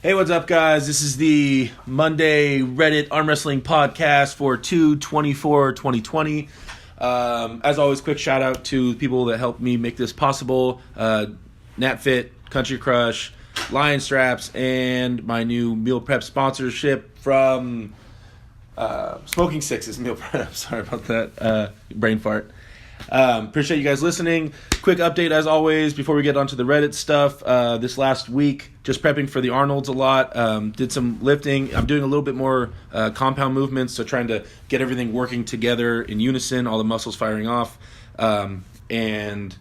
Hey, what's up, guys? This is the Monday Reddit Arm Wrestling Podcast for 2/24/2020. As always, quick shout out to the people that helped me make this possible. NatFit, Country Crush, Lion Straps, and my new meal prep sponsorship from Smoking Sixes Meal Prep. Sorry about that. Brain fart. Appreciate you guys listening. Quick update as always before we get onto the Reddit stuff. This last week, just prepping for the Arnolds a lot. Did some lifting. I'm doing a little bit more compound movements, so trying to get everything working together in unison, all the muscles firing off, and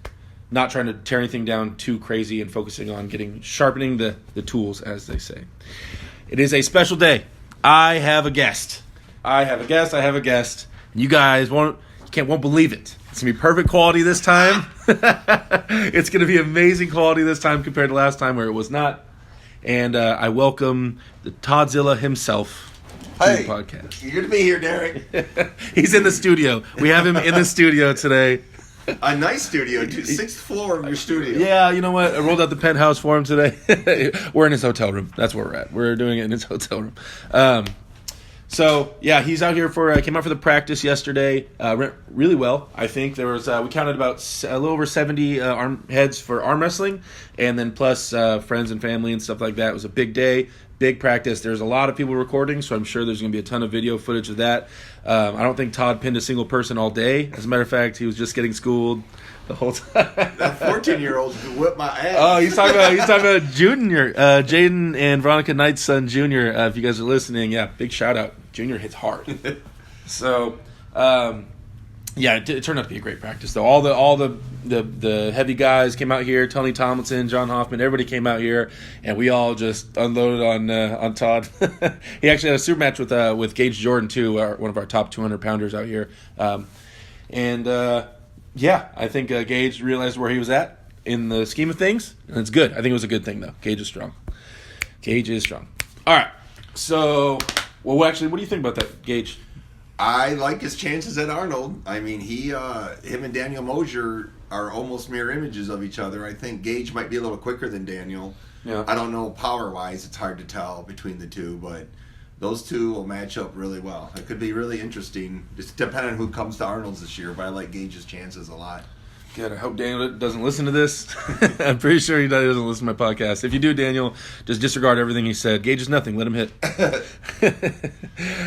not trying to tear anything down too crazy and focusing on sharpening the tools, as they say. It is a special day. I have a guest. You guys won't believe it. It's going to be perfect quality this time. It's going to be amazing quality this time compared to last time where it was not. And I welcome the Toddzilla himself to the podcast. You're good to be here, Derek. He's in the studio. We have him in the studio today. A nice studio, sixth floor of your studio. Yeah, you know what? I rolled out the penthouse for him today. We're in his hotel room. That's where we're at. We're doing it in his hotel room. So yeah, he's out here came out for the practice yesterday. Went really well, I think. There was we counted about a little over 70 arm heads for arm wrestling, and then plus friends and family and stuff like that. It was a big day, big practice. There's a lot of people recording, so I'm sure there's going to be a ton of video footage of that. I don't think Todd pinned a single person all day. As a matter of fact, he was just getting schooled the whole time. That 14-year-old who whipped my ass. Oh, he's talking about Junior, Jaden and Veronica Knight's son, Junior. If you guys are listening, yeah, big shout out. Junior hits hard. So, yeah, it turned out to be a great practice though. All the heavy guys came out here. Tony Tomlinson, John Hoffman, everybody came out here, and we all just unloaded on Todd. He actually had a super match with Gage Jordan too, one of our top 200 pounders out here. Yeah, I think Gage realized where he was at in the scheme of things, and it's good. I think it was a good thing though. Gage is strong. All right, so. Well, actually, what do you think about that, Gage? I like his chances at Arnold. I mean, him and Daniel Mosier are almost mirror images of each other. I think Gage might be a little quicker than Daniel. Yeah. I don't know power-wise. It's hard to tell between the two, but those two will match up really well. It could be really interesting, just depending on who comes to Arnold's this year, but I like Gage's chances a lot. Good. I hope Daniel doesn't listen to this. I'm pretty sure he doesn't listen to my podcast. If you do, Daniel, just disregard everything he said. Gage is nothing. Let him hit.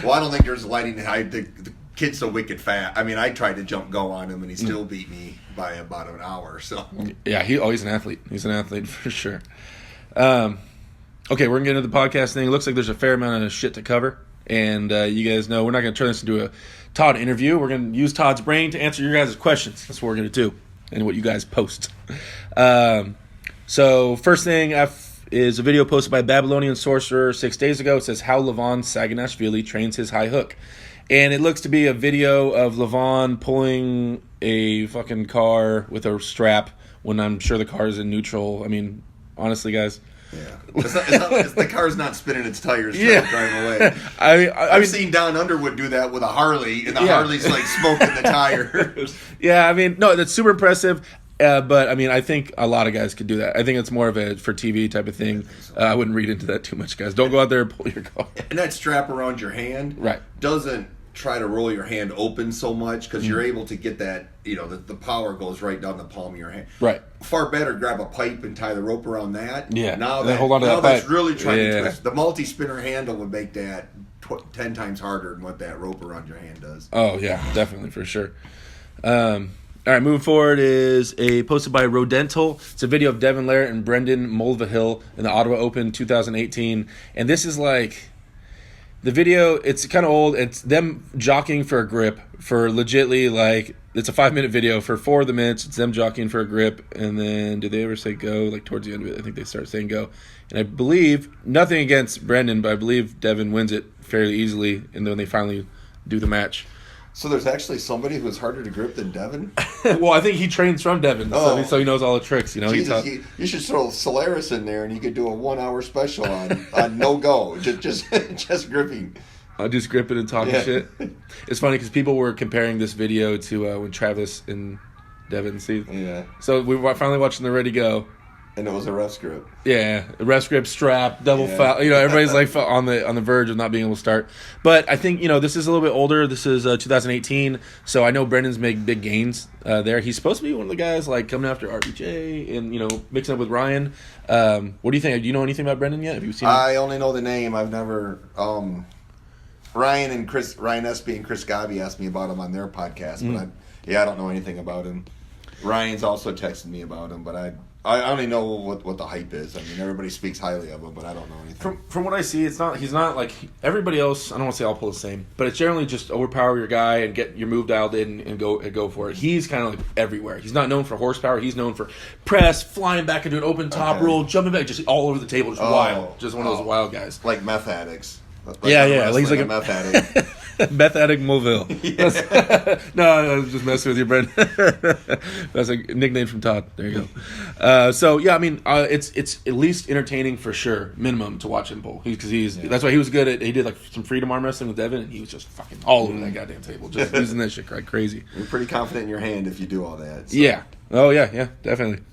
Well, I don't think there's lighting. The kid's so wicked fat. I mean, I tried to go on him, and he still beat me by about an hour. So yeah, he's an athlete. He's an athlete for sure. Okay, we're going to get into the podcast thing. It looks like there's a fair amount of shit to cover. And you guys know we're not going to turn this into a Todd interview. We're going to use Todd's brain to answer your guys' questions. That's what we're going to do. And what you guys post. So first thing is a video posted by Babylonian Sorcerer 6 days ago. It says how Levon Saganashvili trains his high hook. And it looks to be a video of Levon pulling a fucking car with a strap when I'm sure the car is in neutral. I mean, honestly, guys. Yeah, the car's not spinning its tires driving away. I've seen Don Underwood do that with a Harley, and the Harley's like smoking the tires. Yeah, I mean, no, that's super impressive. But I mean, I think a lot of guys could do that. I think it's more of a for TV type of thing. I wouldn't read into that too much, guys. Don't go out there and pull your car. And that strap around your hand, doesn't try to roll your hand open so much because you're able to get that. You know, the power goes right down the palm of your hand. Right. Far better grab a pipe and tie the rope around that. Yeah. Now hold on to that that's pipe. really trying to twist. The multi-spinner handle would make that 10 times harder than what that rope around your hand does. Oh yeah, definitely for sure. All right, moving forward is posted by Rodental. It's a video of Devin Larratt and Brendan Mulvihill in the Ottawa Open 2018, and this is like. The video, it's kind of old. It's them jockeying for a grip for legitly, like, it's a 5-minute video. For 4 of the minutes, it's them jockeying for a grip. And then, did they ever say go? Like, towards the end of it, I think they start saying go. And I believe, nothing against Brendan, but I believe Devin wins it fairly easily. And then they finally do the match. So there's actually somebody who's harder to grip than Devin? Well, I think he trains from Devin, so he knows all the tricks. You know, Jesus, you should throw Solaris in there, and you could do a 1-hour special on no go, just gripping. I'll just gripping and talking shit. It's funny because people were comparing this video to when Travis and Devin see. Yeah. So we were finally watching the Ready Go, And it was a rest grip. Yeah, rest grip, strap, double foul. Everybody's like on the verge of not being able to start. But I think this is a little bit older. This is 2018, so I know Brendan's made big gains there. He's supposed to be one of the guys like coming after RBJ and mixing up with Ryan. What do you think? Do you know anything about Brendan yet? Have you seen him? I only know the name. I've never. Ryan Espy and Chris Gabi asked me about him on their podcast, but I don't know anything about him. Ryan's also texted me about him, but I only know what the hype is. I mean, everybody speaks highly of him, but I don't know anything. From what I see, he's not like everybody else. I don't want to say all pull the same, but it's generally just overpower your guy and get your move dialed in and go for it. He's kind of like everywhere. He's not known for horsepower. He's known for press, flying back into an open top roll, jumping back, just all over the table, just wild. Just one of those wild guys. Like meth addicts. Like he's like a meth addict. Meth addict Moville. No, I was just messing with you, Brent. That's a nickname from Todd. There you go. It's at least entertaining for sure, minimum, to watch him pull. That's why he was good at. He did like some freedom arm wrestling with Devin, and he was just fucking all over that goddamn table, just using that shit like crazy. You're pretty confident in your hand if you do all that. So. Yeah. Oh yeah, definitely.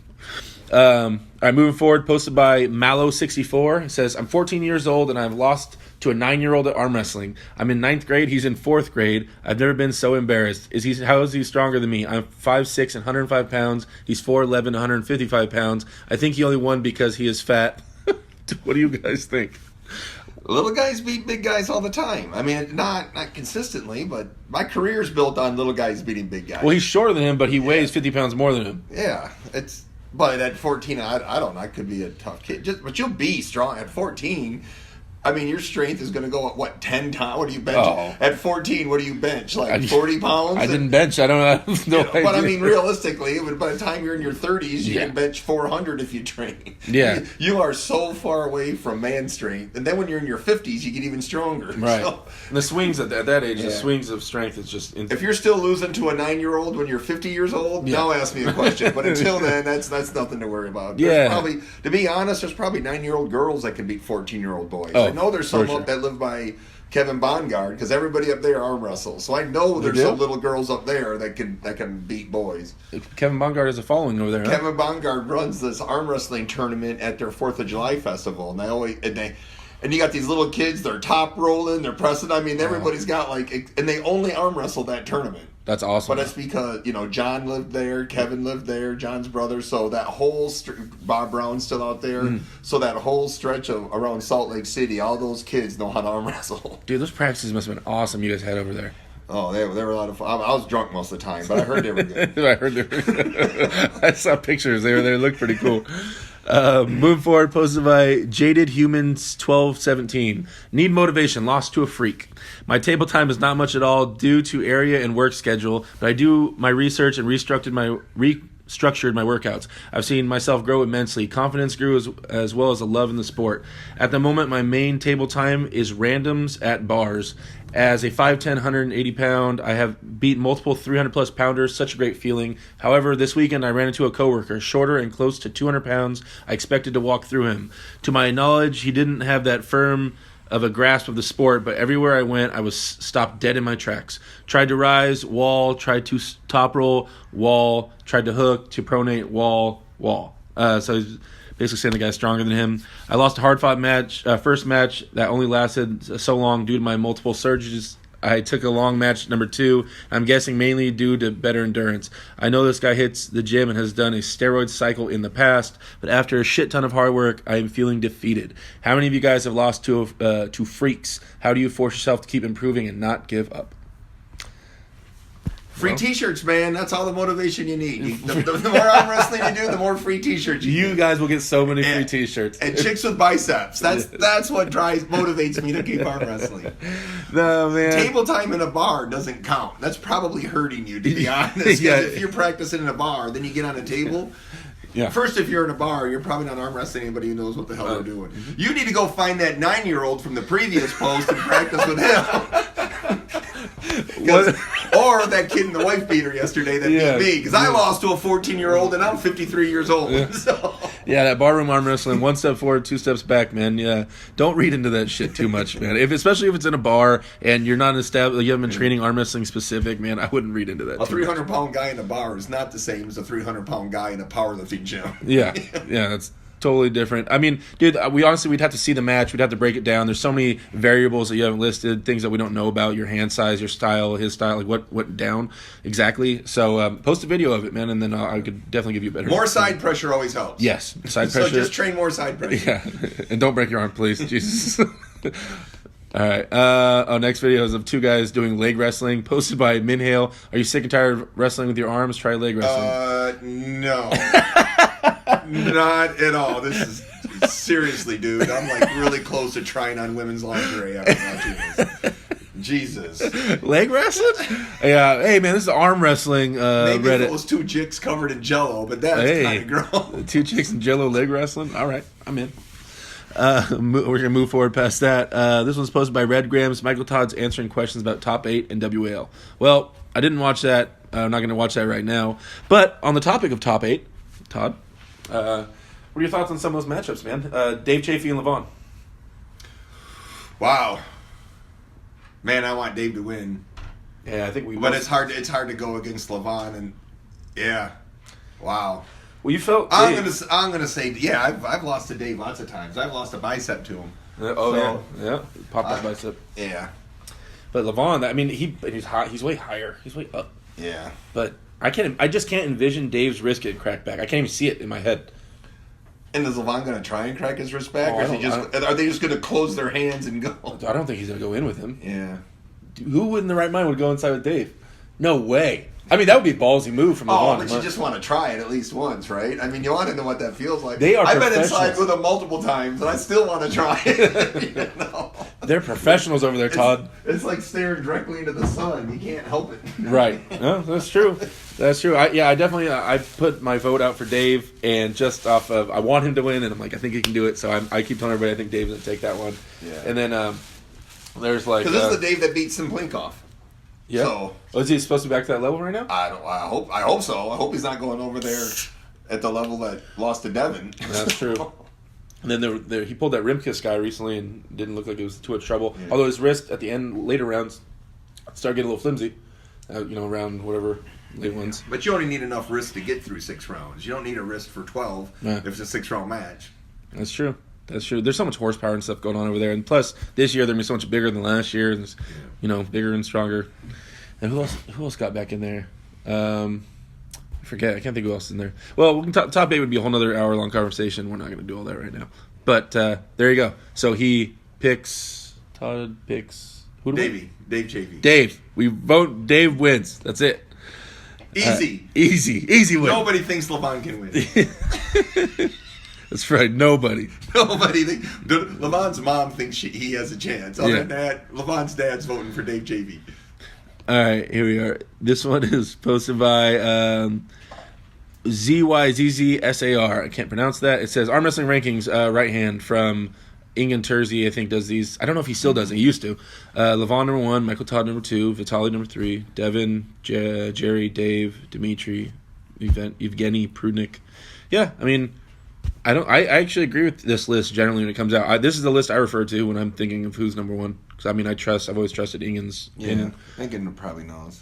All right, moving forward, posted by Mallow64. It says, I'm 14 years old and I've lost to a 9-year-old at arm wrestling. I'm in 9th grade. He's in 4th grade. I've never been so embarrassed. How is he stronger than me? I'm 5'6" and 105 pounds. He's 4'11", 155 pounds. I think he only won because he is fat. What do you guys think? Little guys beat big guys all the time. I mean, not consistently, but my career's built on little guys beating big guys. Well, he's shorter than him, but he weighs 50 pounds more than him. Yeah, But at 14, I don't know. I could be a tough kid. But you'll be strong at 14. I mean, your strength is going to go at, 10 times? What do you bench? Oh. At 14, what do you bench? 40 pounds? I didn't bench. I don't know. But I mean, realistically, by the time you're in your 30s, you can bench 400 if you train. Yeah. You are so far away from man strength. And then when you're in your 50s, you get even stronger. Right. So, and the swings at that age, the swings of strength is just... If you're still losing to a 9-year-old when you're 50 years old, now ask me a question. But until then, that's nothing to worry about. To be honest, there's probably 9-year-old girls that can beat 14-year-old boys. I know there's some up that live by Kevin Bongard because everybody up there arm wrestles. So I know there's some little girls up there that can beat boys. Kevin Bongard has a following over there. Kevin Bongard runs this arm wrestling tournament at their 4th of July festival, and you got these little kids. They're top rolling, they're pressing. I mean, everybody's got and they only arm wrestle that tournament. That's awesome. But it's because, John lived there, Kevin lived there, John's brother. So that whole Bob Brown's still out there. So that whole stretch around Salt Lake City, all those kids know how to arm wrestle. Dude, those practices must have been awesome you guys had over there. Oh, they were a lot of fun. I was drunk most of the time, but I heard they were good. I saw pictures. They looked pretty cool. Moving forward, posted by Jaded Humans 1217. Need motivation, lost to a freak. My table time is not much at all due to area and work schedule, but I do my research and restructured my workouts. I've seen myself grow immensely. Confidence grew as well as a love in the sport. At the moment, my main table time is randoms at bars. As a 5'10", 180 pound, I have beat multiple 300 plus pounders. Such a great feeling. However, this weekend I ran into a coworker, shorter and close to 200 pounds. I expected to walk through him. To my knowledge, he didn't have that firm of a grasp of the sport, but everywhere I went, I was stopped dead in my tracks. Tried to rise, wall. Tried to top roll, wall. Tried to hook, to pronate, wall. So he's basically saying the guy's stronger than him. I lost a hard-fought match, first match that only lasted so long due to my multiple surgeries. I took a long match number 2. I'm guessing mainly due to better endurance. I know this guy hits the gym and has done a steroid cycle in the past, but after a shit ton of hard work, I am feeling defeated. How many of you guys have lost to freaks? How do you force yourself to keep improving and not give up? Free T-shirts, man. That's all the motivation you need. The more arm wrestling you do, the more free T-shirts you get. Guys will get so many free T-shirts. And chicks with biceps. That's what motivates me to keep arm wrestling. No, man. Table time in a bar doesn't count. That's probably hurting you, to be honest. If you're practicing in a bar, then you get on a table. Yeah. First, if you're in a bar, you're probably not arm wrestling anybody who knows what the hell they're doing. You need to go find that 9-year-old from the previous post and practice with him. Or that kid in the wife beater yesterday that beat me, because I lost to a 14-year-old and I'm 53 years old. Yeah. So. Yeah, that barroom arm wrestling, 1 step forward, 2 steps back, man. Yeah, don't read into that shit too much, man. Especially if it's in a bar and you're not established, you haven't been training arm wrestling specific, man. I wouldn't read into that. A 300-pound guy in a bar is not the same as a 300-pound guy in a powerlifting gym. Yeah, Totally different. I mean, dude, we'd have to see the match. We'd have to break it down. There's so many variables that you haven't listed, things that we don't know about, your hand size, your style, his style, like what went down exactly. So post a video of it, man, and then I could definitely give you a better... More side pressure always helps. Yes, side pressure. So just train more side pressure. Yeah, and don't break your arm, please. Jesus. All right. Next video is of two guys doing leg wrestling, posted by Minhale. Are you sick and tired of wrestling with your arms? Try leg wrestling. No. Not at all. This is... Seriously, dude. I'm like really close to trying on women's lingerie after watching this. Jesus. Leg wrestling? Yeah. Hey, man, this is arm wrestling. Maybe Reddit. if it was two chicks covered in Jello, but that's kind of gross. Two chicks in Jello leg wrestling? All right. I'm in. We're going to move forward past that. This one's posted by Red Grams. Michael Todd's answering questions about Top 8 and WAL. Well, I didn't watch that. I'm not going to watch that right now. But on the topic of Top 8, Todd, what are your thoughts on some of those matchups, man? Dave Chafee and Levon. Wow. Man, I want Dave to win. Yeah, I think we. But it's hard to go against Levon, and yeah, wow. Well, you felt. I'm gonna say yeah. I've lost to Dave lots of times. I've lost a bicep to him. Yeah, popped that bicep. Yeah, but Levon, I mean, he's high. He's way higher. He's way up. Yeah, but I just can't envision Dave's wrist getting cracked back. I can't even see it in my head. And is Levon going to try and crack his wrist back, or are they just going to close their hands and go? I don't think he's going to go in with him. Yeah. Who in the right mind would go inside with Dave? No way. I mean, that would be a ballsy move from Levon. Oh, but you just want to try it at least once, right? I mean, you want to know what that feels like. I've been inside with them multiple times, and I still want to try it. You know? They're professionals over there, Todd. It's like staring directly into the sun. You can't help it. Right. No, that's true. That's true. I definitely I put my vote out for Dave, and just off of I want him to win, and I'm like I think he can do it. So I keep telling everybody I think Dave's going to take that one. Yeah. And then there's like because this is the Dave that beat Simplinkov. Yeah. So, is he supposed to be back to that level right now? I hope so. I hope he's not going over there at the level that lost to Devin. That's true. And then he pulled that rim kiss guy recently and didn't look like it was too much trouble. Yeah. Although his wrist at the end, later rounds, started getting a little flimsy. Around whatever late ones. But you only need enough wrist to get through 6 rounds. You don't need a wrist for 12 if it's a 6-round match. That's true. That's true. There's so much horsepower and stuff going on over there, and plus this year they're gonna be so much bigger than last year. And bigger and stronger. And who else got back in there? I forget. I can't think who else is in there. Well, we can top 8 would be a whole other hour-long conversation. We're not going to do all that right now. But there you go. So Todd picks... Who do we? Dave Chafee. Dave. We vote Dave wins. That's it. Easy. Easy win. Nobody thinks Levon can win. That's right. Nobody. Levon's mom thinks he has a chance. Other than that, Levon's dad's voting for Dave Chafee. All right, here we are. This one is posted by ZYZZSAR. I can't pronounce that. It says Arm Wrestling Rankings, right hand from Ingen Terzi, I think, does these. I don't know if he still does it. He used to. Levon number 1, Michael Todd number 2, Vitaly number 3, Devin, Jerry, Dave, Dimitri, Evgeny, Prudnik. Yeah, I mean, I actually agree with this list generally when it comes out. This is the list I refer to when I'm thinking of who's number 1. Because, I mean, I've always trusted Ingen's opinion. Yeah, Ingen probably knows.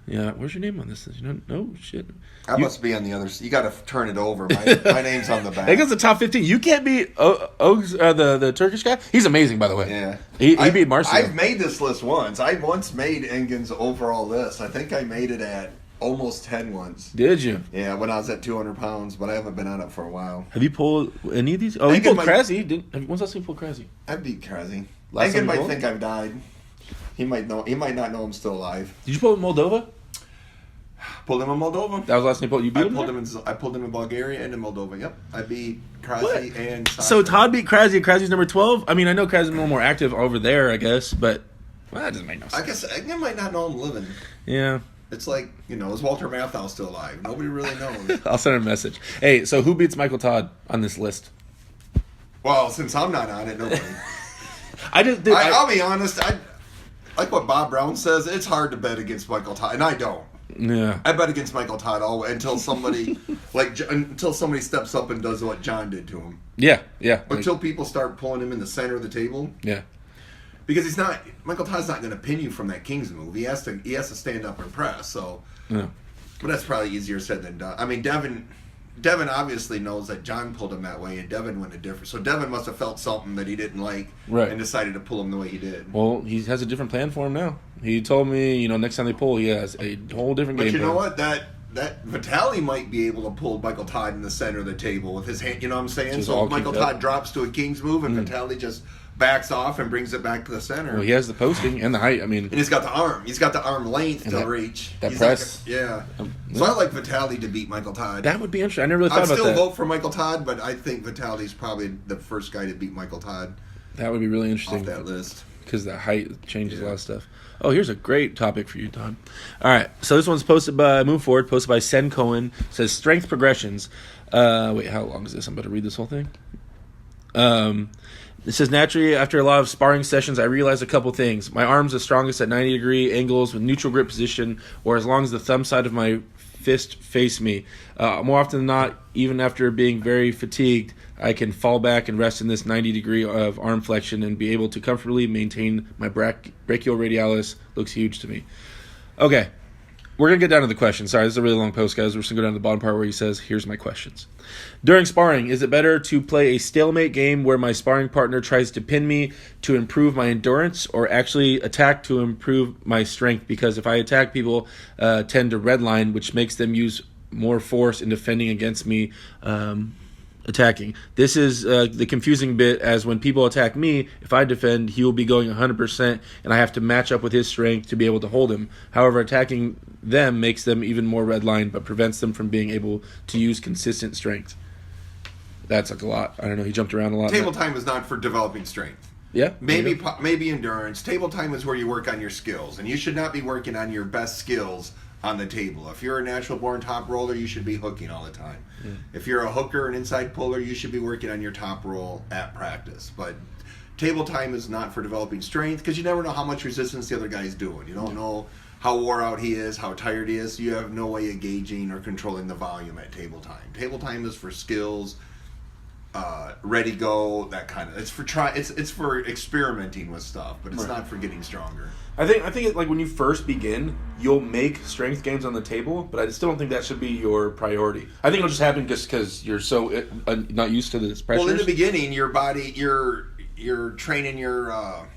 Yeah, where's your name on this list? No shit. I must be on the other side. You got to turn it over. My name's on the back. It goes the top 15. You can't beat the Turkish guy. He's amazing, by the way. Yeah. He beat Marcio. I've made this list once. I once made Ingen's overall list. I think I made it at almost 10 once. Did you? Yeah, when I was at 200 pounds, but I haven't been on it for a while. Have you pulled any of these? Oh, you pulled Krasny. When's the last time you pulled Krasny? I beat Krasny. Ingen might think I've died. He might not know I'm still alive. Did you pull Moldova? Pulled him in Moldova. That was the last time you pulled. You beat him? I pulled him in Bulgaria and in Moldova. Yep, I beat Krasny and. Sasha. So Todd beat Krasny. Krasny's number 12. I mean, I know Krasny's a little more active over there, I guess, but that doesn't make no sense. I guess Ingen might not know I'm living. Yeah. It's like, is Walter Matthau still alive? Nobody really knows. I'll send him a message. Hey, so who beats Michael Todd on this list? Well, since I'm not on it, nobody. I'll be honest. Like what Bob Brown says, it's hard to bet against Michael Todd, and I don't. Yeah. I bet against Michael Todd until somebody steps up and does what John did to him. Yeah. Until people start pulling him in the center of the table. Yeah. Because Michael Todd's not going to pin you from that King's move. He has to stand up and press. So, yeah. But that's probably easier said than done. I mean, Devin Devin obviously knows that John pulled him that way, and Devin went a different. So Devin must have felt something that he didn't like, and decided to pull him the way he did. Well, he has a different plan for him now. He told me, next time they pull, he has a whole different game plan. But you know what? That Vitaly might be able to pull Michael Todd in the center of the table with his hand. You know what I'm saying? So Michael Todd drops to a king's move, and Vitaly just backs off and brings it back to the center. Well, he has the posting and the height. And he's got the arm. He's got the arm length to reach. That press. So I like Vitaly to beat Michael Todd. That would be interesting. I never really thought about that. I'd still vote for Michael Todd, but I think Vitaly's probably the first guy to beat Michael Todd. That would be really interesting. Off that list. Because the height changes a lot of stuff. Oh, here's a great topic for you, Todd. All right, so this one's posted by Sen Cohen. It says strength progressions. Wait, how long is this? I'm about to read this whole thing. It says, naturally, after a lot of sparring sessions, I realized a couple things. My arms are strongest at 90-degree angles with neutral grip position, or as long as the thumb side of my fist face me. More often than not, even after being very fatigued, I can fall back and rest in this 90-degree of arm flexion and be able to comfortably maintain my brachioradialis. Looks huge to me. Okay, we're going to get down to the questions. Sorry, this is a really long post, guys. We're just going to go down to the bottom part where he says, here's my questions. During sparring, is it better to play a stalemate game where my sparring partner tries to pin me to improve my endurance, or actually attack to improve my strength? Because if I attack, people tend to redline, which makes them use more force in defending against me attacking. This is the confusing bit, as when people attack me, if I defend, he will be going 100%, and I have to match up with his strength to be able to hold him. However, attacking them makes them even more redline, but prevents them from being able to use consistent strength. That's like a lot. I don't know. He jumped around a lot. Table time is not for developing strength. Yeah. Maybe endurance. Table time is where you work on your skills, and you should not be working on your best skills on the table. If you're a natural born top roller, you should be hooking all the time. Yeah. If you're a hooker, an inside puller, you should be working on your top roll at practice. But table time is not for developing strength, because you never know how much resistance the other guy's doing. You don't know how wore out he is, how tired he is. You have no way of gauging or controlling the volume at table time. Table time is for skills, ready, go, that kind of. It's for experimenting with stuff, but it's not for getting stronger. I think like when you first begin, you'll make strength games on the table, but I still don't think that should be your priority. I think it'll just happen just because you're so not used to this pressure. Well, in the beginning, your body, you're training your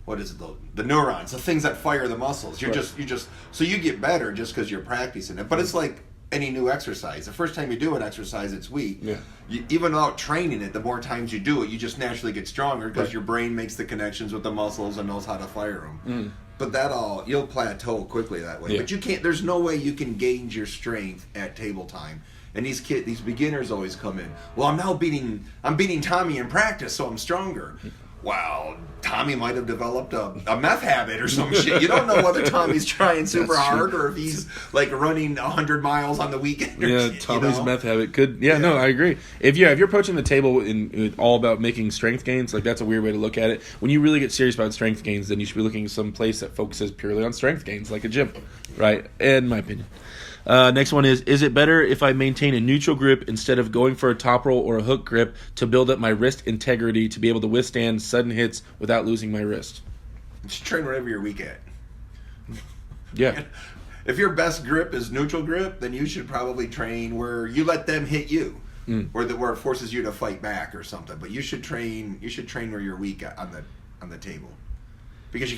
what is it? The neurons, the things that fire the muscles. You just so you get better just because you're practicing it. But it's like any new exercise. The first time you do an exercise, it's weak. Yeah. Even without training it, the more times you do it, you just naturally get stronger because your brain makes the connections with the muscles and knows how to fire them. But you'll plateau quickly that way. Yeah. But you can't. There's no way you can gauge your strength at table time. And these beginners always come in. Well, I'm beating Tommy in practice, so I'm stronger. Wow, Tommy might have developed a meth habit or some shit. You don't know whether Tommy's trying super hard or if he's like running 100 miles on the weekend. Yeah, shit, Tommy's meth habit could. Yeah, no, I agree. If you're approaching the table in all about making strength gains, like that's a weird way to look at it. When you really get serious about strength gains, then you should be looking at some place that focuses purely on strength gains, like a gym, right? In my opinion. Next one is it better if I maintain a neutral grip instead of going for a top roll or a hook grip to build up my wrist integrity to be able to withstand sudden hits without losing my wrist? Just train whatever you're weak at. Yeah. If your best grip is neutral grip, then you should probably train where you let them hit you, where it forces you to fight back or something. But you should train where you're weak on the table, because you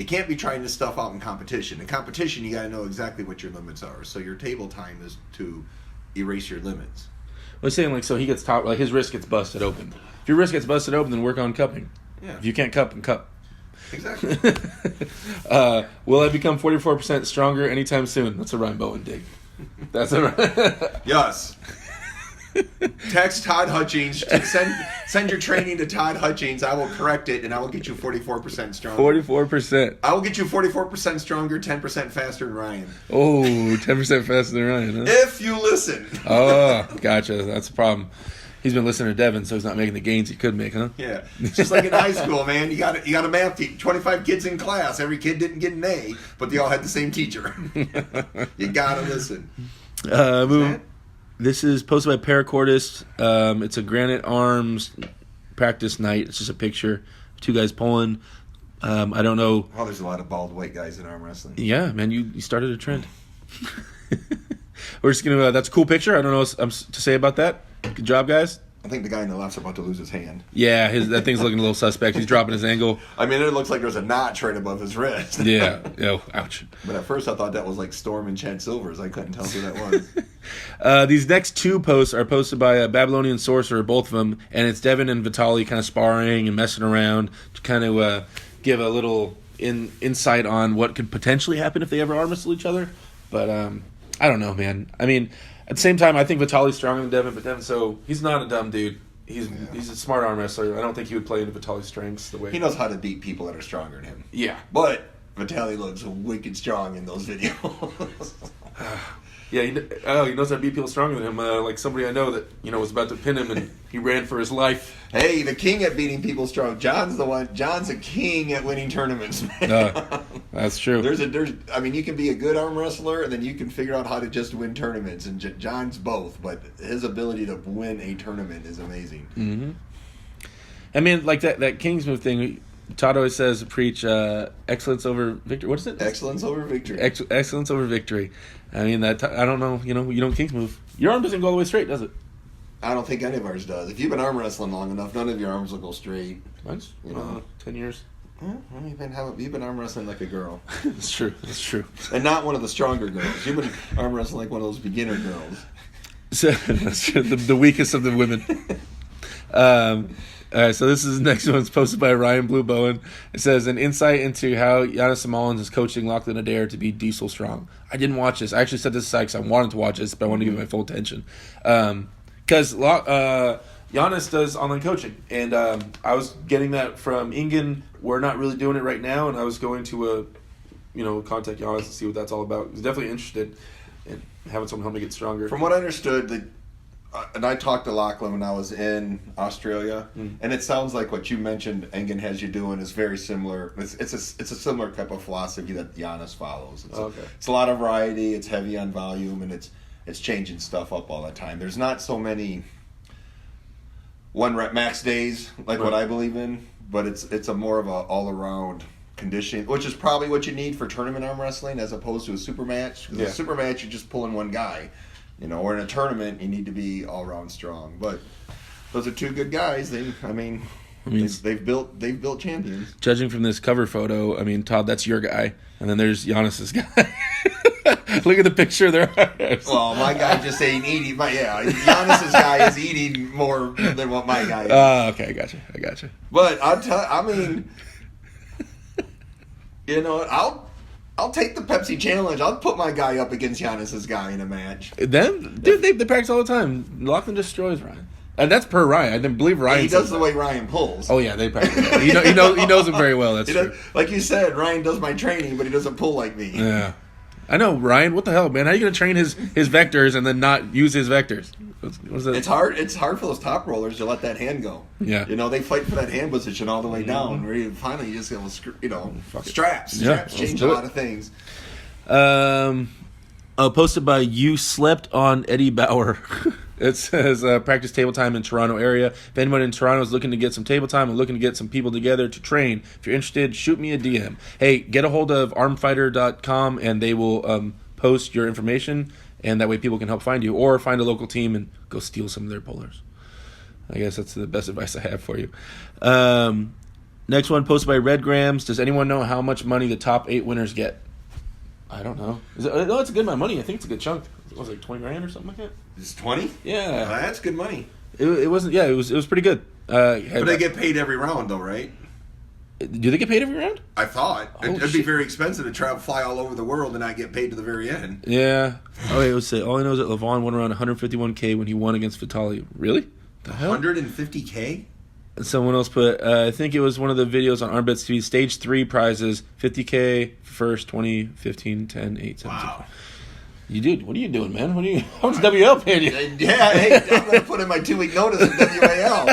can't be trying this stuff out in competition. In competition, you got to know exactly what your limits are. So your table time is to erase your limits. I was saying, like, so he gets top, like his wrist gets busted open. If your wrist gets busted open, then work on cupping. Yeah. If you can't cup, then cup. Exactly. Will I become 44% stronger anytime soon? That's a Ryan Bowen dig. That's a Ryan. Yes. Text Todd Hutchings. Send your training to Todd Hutchings. I will correct it, and I will get you 44% stronger. 44%. I will get you 44% stronger, 10% faster than Ryan. Oh, 10% faster than Ryan, huh? If you listen. Oh, gotcha. That's a problem. He's been listening to Devin, so he's not making the gains he could make, huh? Yeah. It's just like in high school, man. You got a math teacher. 25 kids in class. Every kid didn't get an A, but they all had the same teacher. You got to listen. This is posted by Paracordist. It's a Granite Arms practice night. It's just a picture of two guys pulling. I don't know. Oh, there's a lot of bald white guys in arm wrestling. Yeah, man, you started a trend. We're just gonna. That's a cool picture. I don't know what to say about that. Good job, guys. I think the guy in the left's about to lose his hand. Yeah, that thing's looking a little suspect. He's dropping his angle. I mean, it looks like there's a notch right above his wrist. Yeah. Oh, ouch. But at first I thought that was like Storm and Chad Silvers. I couldn't tell who that was. These next two posts are posted by a Babylonian Sorcerer, both of them, and it's Devin and Vitaly kind of sparring and messing around to kind of give a little insight on what could potentially happen if they ever arm wrestle each other. But I don't know, man. I mean, at the same time, I think Vitaly's stronger than Devin, but he's not a dumb dude. He's a smart arm wrestler. I don't think he would play into Vitaly's strengths the way he knows how to beat people that are stronger than him. Yeah, but Vitaly looks wicked strong in those videos. Yeah, he knows how to beat people stronger than him. Like somebody I know that was about to pin him, and he ran for his life. Hey, the king at beating people strong. John's a king at winning tournaments. That's true. I mean, you can be a good arm wrestler, and then you can figure out how to just win tournaments. And John's both, but his ability to win a tournament is amazing. Mm-hmm. I mean, like that King's move thing. Todd always says, preach excellence over victory. What is it? Excellence over victory. Excellence over victory. I mean, I don't know. You don't King's move. Your arm doesn't go all the way straight, does it? I don't think any of ours does. If you've been arm wrestling long enough, none of your arms will go straight. Mine's 10 years. You've been arm wrestling like a girl. That's true. And not one of the stronger girls. You've been arm wrestling like one of those beginner girls. So that's true. The weakest of the women. All right, so this is the next one's posted by Ryan Blue Bowen. It says, an insight into how Giannis Mullins is coaching Lachlan Adair to be diesel strong. I didn't watch this. I actually set this aside because I wanted to watch this, but I wanted to give it my full attention. Because Giannis does online coaching, and I was getting that from Ingen. We're not really doing it right now, and I was going to contact Giannis to see what that's all about. I was definitely interested in having someone help me get stronger. From what I understood, and I talked to Lachlan when I was in Australia, and it sounds like what you mentioned Engen has you doing is very similar. It's a similar type of philosophy that Giannis follows. It's a lot of variety, it's heavy on volume, and it's changing stuff up all the time. There's not so many one rep max days like what I believe in, but it's a more of a all-around conditioning, which is probably what you need for tournament arm wrestling as opposed to a super match. Because a super match, you're just pulling one guy. Or in a tournament, you need to be all around strong. But those are two good guys. They've built champions. Judging from this cover photo, I mean, Todd, that's your guy, and then there's Giannis's guy. Look at the picture there. Well, my guy just ain't eating. Giannis's guy is eating more than what my guy is. Okay, I got you. But I'll take the Pepsi challenge. I'll put my guy up against Giannis's guy in a match. Dude, they practice all the time. Lachlan destroys Ryan. And that's per Ryan. I didn't believe Ryan. He does the way Ryan pulls. Oh, yeah, they practice. He knows him very well. That's true. Like you said, Ryan does my training, but he doesn't pull like me. Yeah. I know, Ryan. What the hell, man? How are you going to train his vectors and then not use his vectors? What's that? It's hard for those top rollers to let that hand go. Yeah. They fight for that hand position all the way down. Where you finally just straps. Straps change a lot of things. Posted by You Slept on Eddie Bauer. It says practice table time in Toronto area. If anyone in Toronto is looking to get some table time and looking to get some people together to train, if you're interested, shoot me a DM. Hey, get a hold of armfighter.com and they will post your information, and that way people can help find you, or find a local team and go steal some of their pullers. I guess that's the best advice I have for you. Next one posted by Red Grams. Does anyone know how much money the top 8 winners get? I don't know. It's a good amount of money. I think it's a good chunk. It was like $20,000 or something like that. It's 20? Yeah. Well, that's good money. It wasn't. Yeah, it was pretty good. But they get paid every round, though, right? Do they get paid every round? I thought it'd be very expensive to fly all over the world and not get paid to the very end. Yeah. Oh, wait, let's say all I know is that Levon won around $151K when he won against Vitaly. Really? The hell? $150K? And someone else put. I think it was one of the videos on ArmBets TV. Stage 3 prizes: $50K first, 20, 15, 10, 8, 7. Wow. You dude, what are you doing, man? How much WL paying you? Yeah, hey, I'm going to put in my 2-week notice in WAL.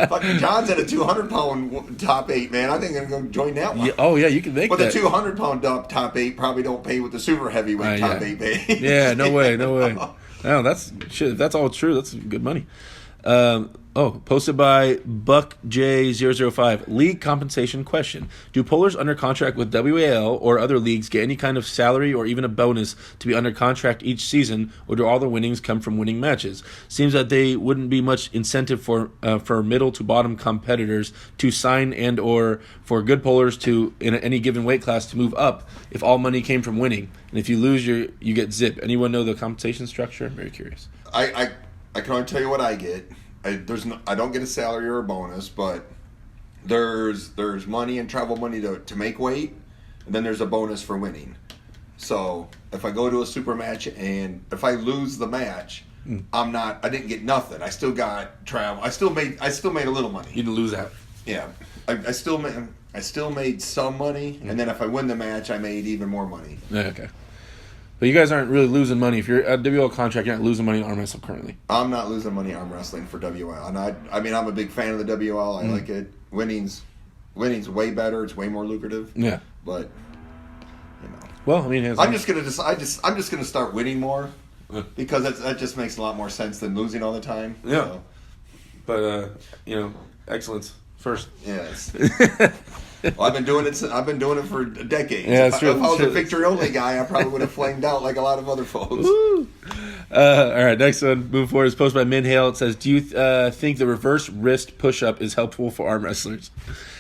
Fucking John's at a 200-pound top 8, man. I think I'm going to go join that one. Yeah, you can make that. But the 200-pound top 8 probably don't pay what the super heavyweight top 8 pays. Yeah, no way. No, that's shit. If that's all true, that's good money. Posted by BuckJ005. League compensation question. Do pullers under contract with WAL or other leagues get any kind of salary or even a bonus to be under contract each season, or do all the winnings come from winning matches? Seems that they wouldn't be much incentive for middle to bottom competitors to sign and or for good pullers to, in any given weight class, to move up if all money came from winning. And if you lose, you get zip. Anyone know the compensation structure? I'm very curious. I can only tell you what I get. I don't get a salary or a bonus, but there's money and travel money to make weight, and then there's a bonus for winning. So if I go to a super match and if I lose the match, I didn't get nothing. I still got travel. I still made a little money. You didn't lose out. Yeah, I still made some money, and then if I win the match, I made even more money. Yeah, okay. But you guys aren't really losing money. If you're at WL contract, you're not losing money on arm wrestling currently. I'm not losing money arm wrestling for WL. And I'm a big fan of the WL. I like it. Winning's way better. It's way more lucrative. Yeah. But Well, I mean, I'm just gonna start winning more because that just makes a lot more sense than losing all the time. Yeah. So. But excellence first. Yes. Well, I've been doing it for decades. Yeah, if I was a victory only guy, I probably would have flamed out like a lot of other folks. Woo. All right, next one. Moving forward is posted by Minhale. It says, "Do you think the reverse wrist push-up is helpful for arm wrestlers?"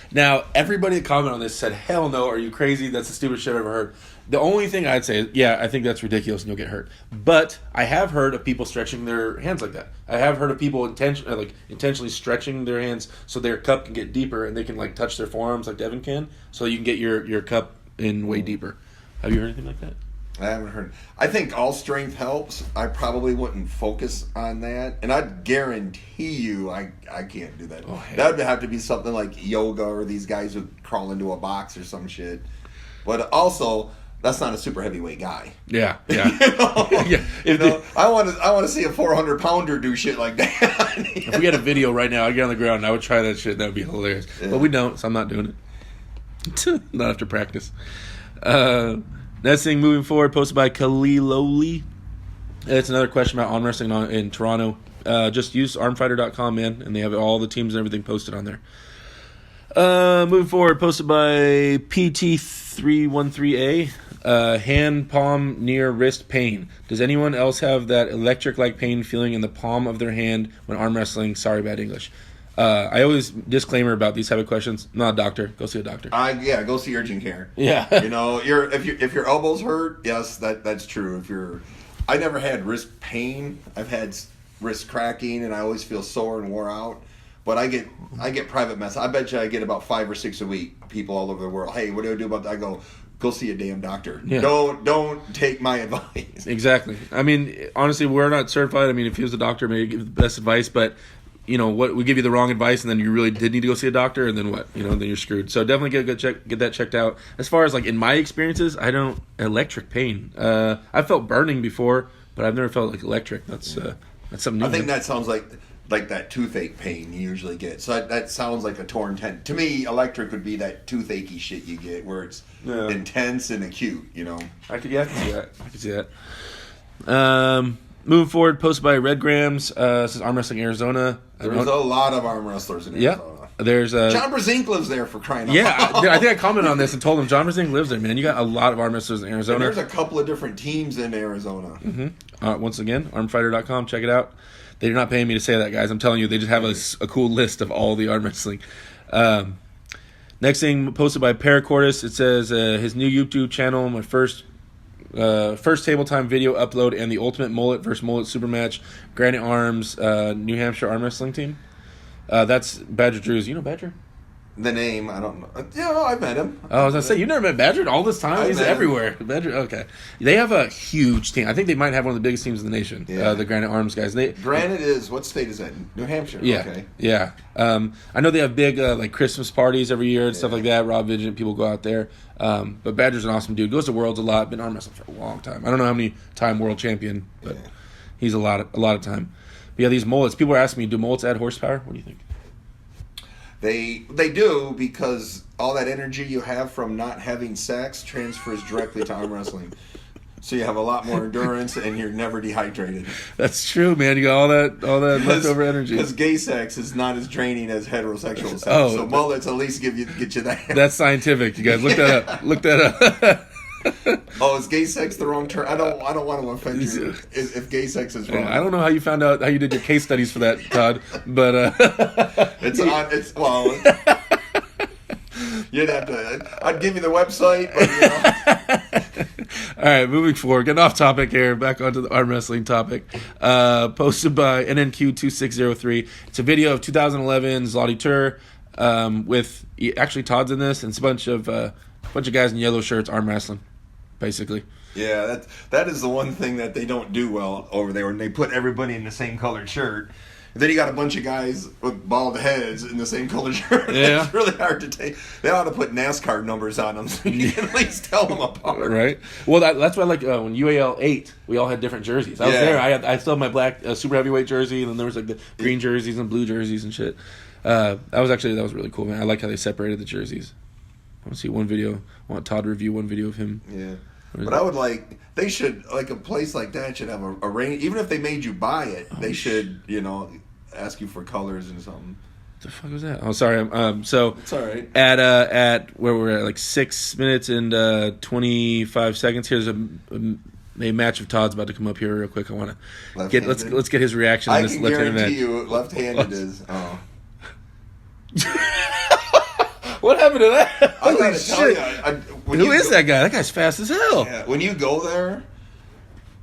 Now, everybody that commented on this said, "Hell no! Are you crazy? That's the stupidest shit I've ever heard." The only thing I'd say is, yeah, I think that's ridiculous and you'll get hurt. But I have heard of people stretching their hands like that. I have heard of people intentionally stretching their hands so their cup can get deeper and they can touch their forearms like Devin can, so you can get your cup in way deeper. Have you heard anything like that? I haven't heard. I think all strength helps. I probably wouldn't focus on that, and I'd guarantee you I can't do that. Oh, that would have to be something like yoga or these guys who crawl into a box or some shit. But also, that's not a super heavyweight guy. Yeah. I want to see a 400-pounder do shit like that. If we had a video right now, I'd get on the ground and I would try that shit. That would be hilarious. Yeah. But we don't, so I'm not doing it. Not after practice. Next thing, moving forward, posted by Kaliloli. It's another question about arm wrestling in Toronto. Just use armfighter.com, man, and they have all the teams and everything posted on there. Moving forward, posted by PT313A. Hand, palm, near wrist pain. Does anyone else have that electric-like pain feeling in the palm of their hand when arm wrestling? Sorry, bad English. I always disclaimer about these type of questions. I'm not a doctor. Go see a doctor. Go see urgent care. Yeah. If your elbows hurt, yes, that's true. I never had wrist pain. I've had wrist cracking, and I always feel sore and wore out. But I get private messages. I bet you I get about 5 or 6 a week. People all over the world. Hey, what do I do about that? I go see a damn doctor. Yeah. Don't take my advice. Exactly. I mean, honestly, we're not certified. I mean, if he was a doctor, maybe give the best advice, but what we give you the wrong advice, and then you really did need to go see a doctor, and then what? Then you're screwed. So definitely get that checked out. As far as in my experiences, I don't electric pain. I felt burning before, but I've never felt electric. That's something new. I think that sounds like that toothache pain you usually get. So that sounds like a torn tendon. To me, electric would be that toothache-y shit you get where it's intense and acute, I could see that. Moving forward, posted by Red Grams. Says Arm Wrestling Arizona. There's a lot of arm wrestlers in Arizona. There's John Brzenk lives there for crying out loud. Yeah, I think I commented on this and told him John Brzenk lives there, man. You got a lot of arm wrestlers in Arizona. And there's a couple of different teams in Arizona. Mm-hmm. Once again, armfighter.com. Check it out. They're not paying me to say that, guys. I'm telling you, they just have a cool list of all the arm wrestling. Next thing, posted by Paracortis. It says his new YouTube channel, my first table time video upload, and the Ultimate Mullet versus Mullet Super Match, Granite Arms, New Hampshire Arm Wrestling Team. That's Badger Drews. You know Badger? The name, I don't know. Yeah, I met him. I was going to say, you never met Badger all this time? He's everywhere. Badger, okay. They have a huge team. I think they might have one of the biggest teams in the nation, the Granite Arms guys. Granite is, what state is that? New Hampshire? Yeah. Okay. Yeah. I know they have big Christmas parties every year and stuff like that. Rob Vigent, people go out there. But Badger's an awesome dude. Goes to Worlds a lot. Been arm wrestling for a long time. I don't know how many time world champion, but he's a lot of time. But yeah, these mullets. People are asking me, do mullets add horsepower? What do you think? They do, because all that energy you have from not having sex transfers directly to arm wrestling. So you have a lot more endurance, and you're never dehydrated. That's true, man. You got all that leftover energy. Because gay sex is not as draining as heterosexual sex. Oh, so mullets at least get you that. That's scientific. You guys look that up. Look that up. Oh, is gay sex the wrong term? I don't want to offend you if gay sex is wrong. I don't know how you found out how you did your case studies for that, Todd, but you'd have to. I'd give you the website, but All right, moving forward, getting off topic here, back onto the arm wrestling topic. Posted by NNQ2603. It's a video of 2011 Zloty Tour with actually Todd's in this, and it's a bunch of guys in yellow shirts arm wrestling, basically. Yeah, that is the one thing that they don't do well over there when they put everybody in the same colored shirt. Then you got a bunch of guys with bald heads in the same colored shirt. Yeah. It's really hard to take. They ought to put NASCAR numbers on them so you can at least tell them apart. Right. Well, that's why I like when UAL 8, we all had different jerseys. I was there. I still had my black super heavyweight jersey, and then there was like the green jerseys and blue jerseys and shit. That was really cool, man. I like how they separated the jerseys. I want to see one video. I want Todd to review one video of him. Yeah. But I would they should, like a place like that should have a range. Even if they made you buy it, they should, ask you for colors and something. What the fuck was that? Oh, sorry. So it's all right. At where we're at, like 6 minutes and 25 seconds. Here's a match of Todd's about to come up here real quick. I want to let's get his reaction. I on this can left-handed guarantee match. you, left-handed is. Oh. What happened to that? I gotta tell you, who is that guy? That guy's fast as hell. Yeah, when you go there,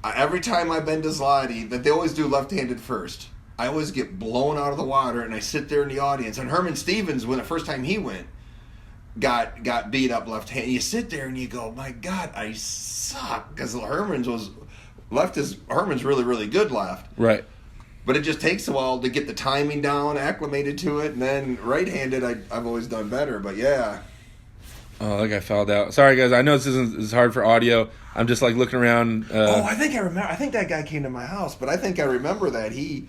every time I've been to Zloty, that they always do left-handed first. I always get blown out of the water, and I sit there in the audience. And Herman Stevens, when the first time he went, got beat up left-handed. You sit there and you go, my God, I suck, because Herman's really, really good left. Right. But it just takes a while to get the timing down, acclimated to it, and then right-handed, I've always done better. But yeah. Oh, that guy fouled out. Sorry, guys. I know this is hard for audio. I'm just like looking around. I think I remember. I think that guy came to my house, but I think I remember that he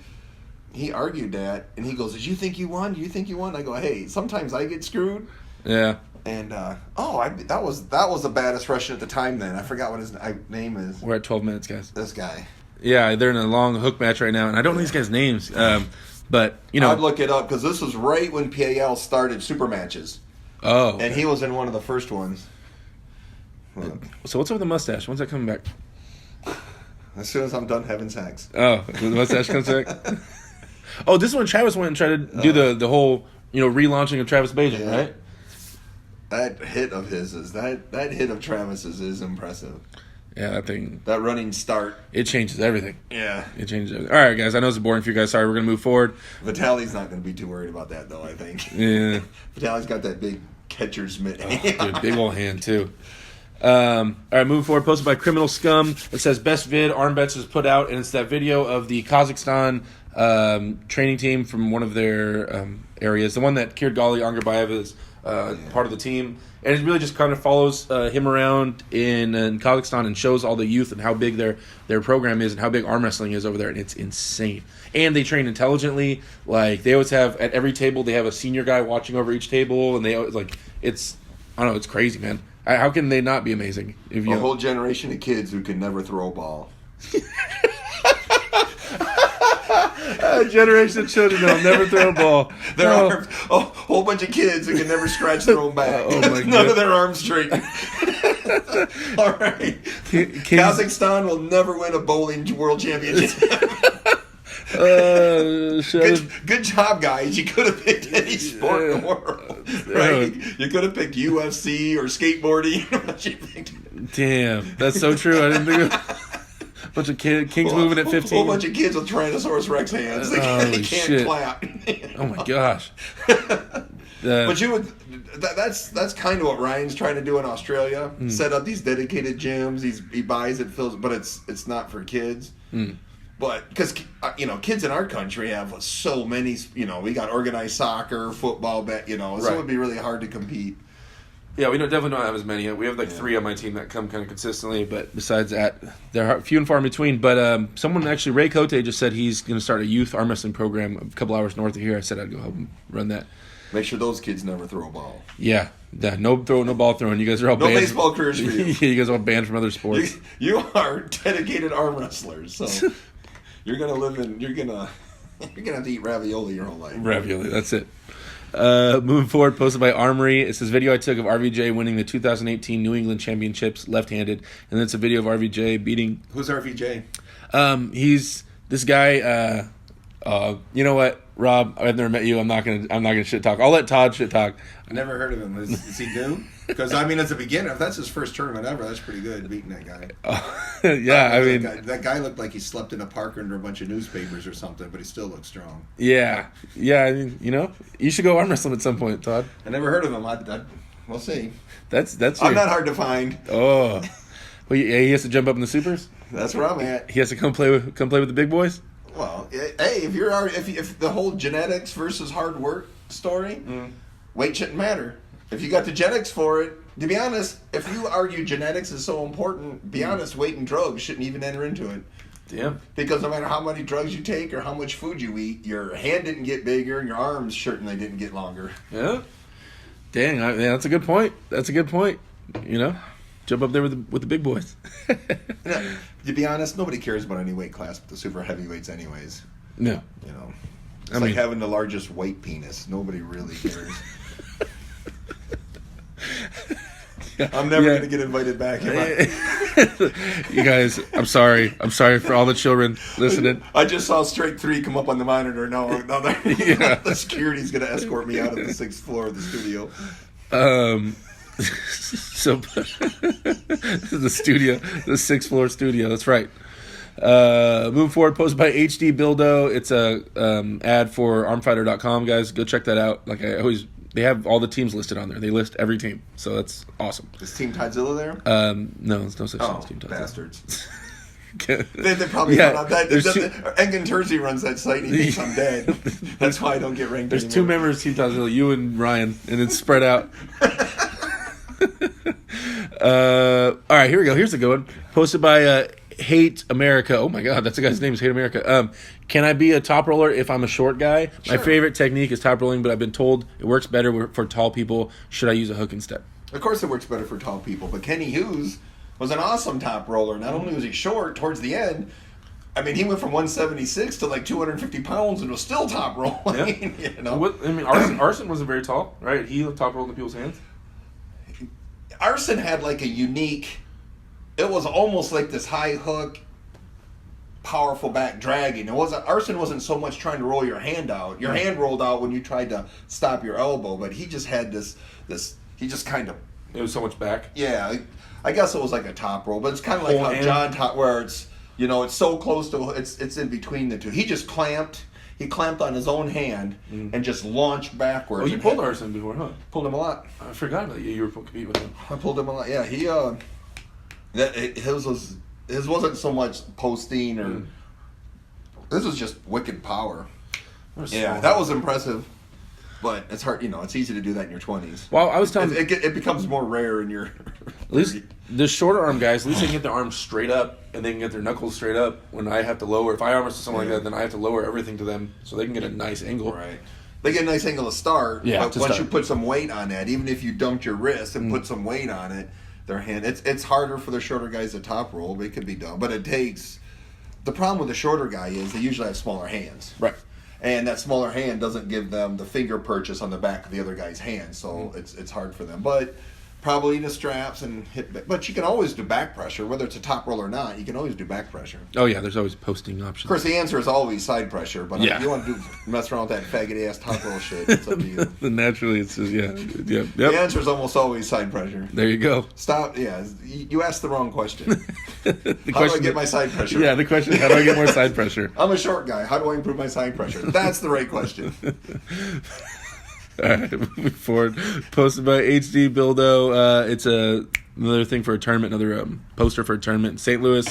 argued that, and he goes, "Did you think you won? Do you think you won?" I go, "Hey, sometimes I get screwed." Yeah. And that was the baddest Russian at the time. Then I forgot what his name is. We're at 12 minutes, guys. This guy. Yeah, they're in a long hook match right now, and I don't know these guys' names. But I'd look it up because this was right when PAL started super matches. Oh. Okay. And he was in one of the first ones. Look. So what's up with the mustache? When's that coming back? As soon as I'm done having sex. Oh, the mustache comes back. Oh, this is when Travis went and tried to do the whole relaunching of Travis Bajan, right? That hit of his that hit of Travis's is impressive. Yeah, that running start. It changes everything. Yeah. It changes everything. All right, guys. I know it's boring for you guys. Sorry, we're going to move forward. Vitaly's not going to be too worried about that, though, I think. Yeah. Vitaly's got that big catcher's mitt. Oh, dude, big old hand, too. All right, moving forward. Posted by Criminal Scum. It says Best Vid Arm Bets is put out, and it's that video of the Kazakhstan training team from one of their areas. The one that Kirt Gali Angarbayev is part of the team. And it really just kind of follows him around in Kazakhstan and shows all the youth and how big their program is and how big arm wrestling is over there. And it's insane. And they train intelligently. Like, they always have, at every table, they have a senior guy watching over each table. And they always, it's crazy, man. How can they not be amazing? A whole generation of kids who can never throw a ball. A generation of children that'll never throw a ball. Arms, a whole bunch of kids who can never scratch their own back. Oh my God. None of their arms straight. All right. Kazakhstan will never win a bowling world championship. Good job, guys. You could have picked any sport in the world, right? You could have picked UFC or skateboarding. Damn, that's so true. I didn't think of bunch of kings moving at 15. A whole bunch of kids with Tyrannosaurus Rex hands. They can't clap. Oh my gosh. But that's kind of what Ryan's trying to do in Australia. Set up these dedicated gyms. He buys it, fills, but it's not for kids. But because kids in our country have so many. We got organized soccer, football, so it would be really hard to compete. Yeah, we definitely don't have as many. We have 3 on my team that come kind of consistently, but besides that, they're few and far in between. But someone actually, Ray Cote, just said he's going to start a youth arm wrestling program a couple hours north of here. I said I'd go help him run that. Make sure those kids never throw a ball. Yeah. No ball throwing. You guys are all no banned. No baseball careers for you. You guys are all banned from other sports. You are dedicated arm wrestlers, so you're gonna live in. You're gonna have to eat ravioli your whole life. Ravioli. That's it. Moving forward, posted by Armory. It's this video I took of RVJ winning the 2018 New England Championships left-handed, and then it's a video of RVJ beating. Who's RVJ? He's this guy. You know what, Rob? I've never met you. I'm not gonna shit talk. I'll let Todd shit talk. I never heard of him. Is he new? Because I mean, as a beginner, if that's his first tournament ever, that's pretty good beating that guy. Yeah, I mean, that guy looked like he slept in a park under a bunch of newspapers or something, but he still looked strong. Yeah. I mean, you should go arm wrestling at some point, Todd. I never heard of him. We'll see. That's. I'm not hard to find. Oh, well, he has to jump up in the supers. That's where I'm at. He has to come play with the big boys. Well, hey, if the whole genetics versus hard work story, weight shouldn't matter. If you got the genetics for it, to be honest, if you argue genetics is so important, be honest, weight and drugs shouldn't even enter into it. Damn. Because no matter how many drugs you take or how much food you eat, your hand didn't get bigger and your arms certainly didn't get longer. Yeah. Dang, that's a good point. Jump up there with the big boys. To be honest, nobody cares about any weight class but the super heavyweights anyways. No. It's like having the largest white penis. Nobody really cares. I'm never going to get invited back. You guys, I'm sorry. I'm sorry for all the children listening. I just saw straight 3 come up on the monitor. No, the security's going to escort me out of the 6th floor of the studio. So this is the studio, the 6th floor studio. That's right. Moving forward, posted by HD Bildo. It's a ad for armfighter.com, guys. Go check that out. They have all the teams listed on there. They list every team, so that's awesome. Is Team Toddzilla there? No, there's no such thing as Team Toddzilla. Bastards. They probably found out that Engen Terzi runs that site and he thinks I'm dead. That's why I don't get ranked. There's anymore. 2 members of Team Toddzilla, you and Ryan, and it's spread out. All right, here we go. Here's a good one. Posted by Hate America. Oh my God, that's the guy's name is Hate America. Can I be a top roller if I'm a short guy? Sure. My favorite technique is top rolling, but I've been told it works better for tall people. Should I use a hook instead? Of course it works better for tall people, but Kenny Hughes was an awesome top roller. Not only was he short towards the end, I mean, he went from 176 to like 250 pounds and was still top rolling. Yeah. Arson wasn't very tall, right? He top rolled in people's hands. Arson had like a unique, it was almost like this high hook, powerful back dragging. Arson wasn't so much trying to roll your hand out. Your hand rolled out when you tried to stop your elbow, but he just had this he just kind of. It was so much back. Yeah, I guess it was like a top roll, but it's kind of like how John taught, where it's it's so close to it's in between the two. He just clamped. He clamped on his own hand and just launched backwards. Oh, you pulled Arson before, huh? Pulled him a lot. I forgot that you were competing with him. I pulled him a lot. Yeah, his wasn't so much posting or. This was just wicked power. That was impressive. But it's hard, it's easy to do that in your 20s. Well, I was telling it becomes more rare in your. At least the shorter arm guys, at least they can get their arms straight up and they can get their knuckles straight up. When I have to lower, if I arm wrestle someone like that, then I have to lower everything to them so they can get a nice angle. Right. They get a nice angle to start. Yeah. But once you put some weight on that, even if you dumped your wrist and put some weight on it, their hand, it's harder for the shorter guys to top roll. But it could be done. But it takes. The problem with the shorter guy is they usually have smaller hands. Right. And that smaller hand doesn't give them the finger purchase on the back of the other guy's hand, so it's hard for them. But probably the straps and hit back. But you can always do back pressure, whether it's a top roll or not. You can always do back pressure. Oh yeah, there's always posting options. Of course, the answer is always side pressure. But if you want to mess around with that faggot ass top roll shit, it's up to you. Naturally, it's just, Yep. The answer is almost always side pressure. There you go. Stop. Yeah, you asked the wrong question. How do I get my side pressure? Yeah, the question is, how do I get more side pressure? I'm a short guy. How do I improve my side pressure? That's the right question. All right, moving forward. Posted by HD Bildo. It's another thing for a tournament, another poster for a tournament in St. Louis.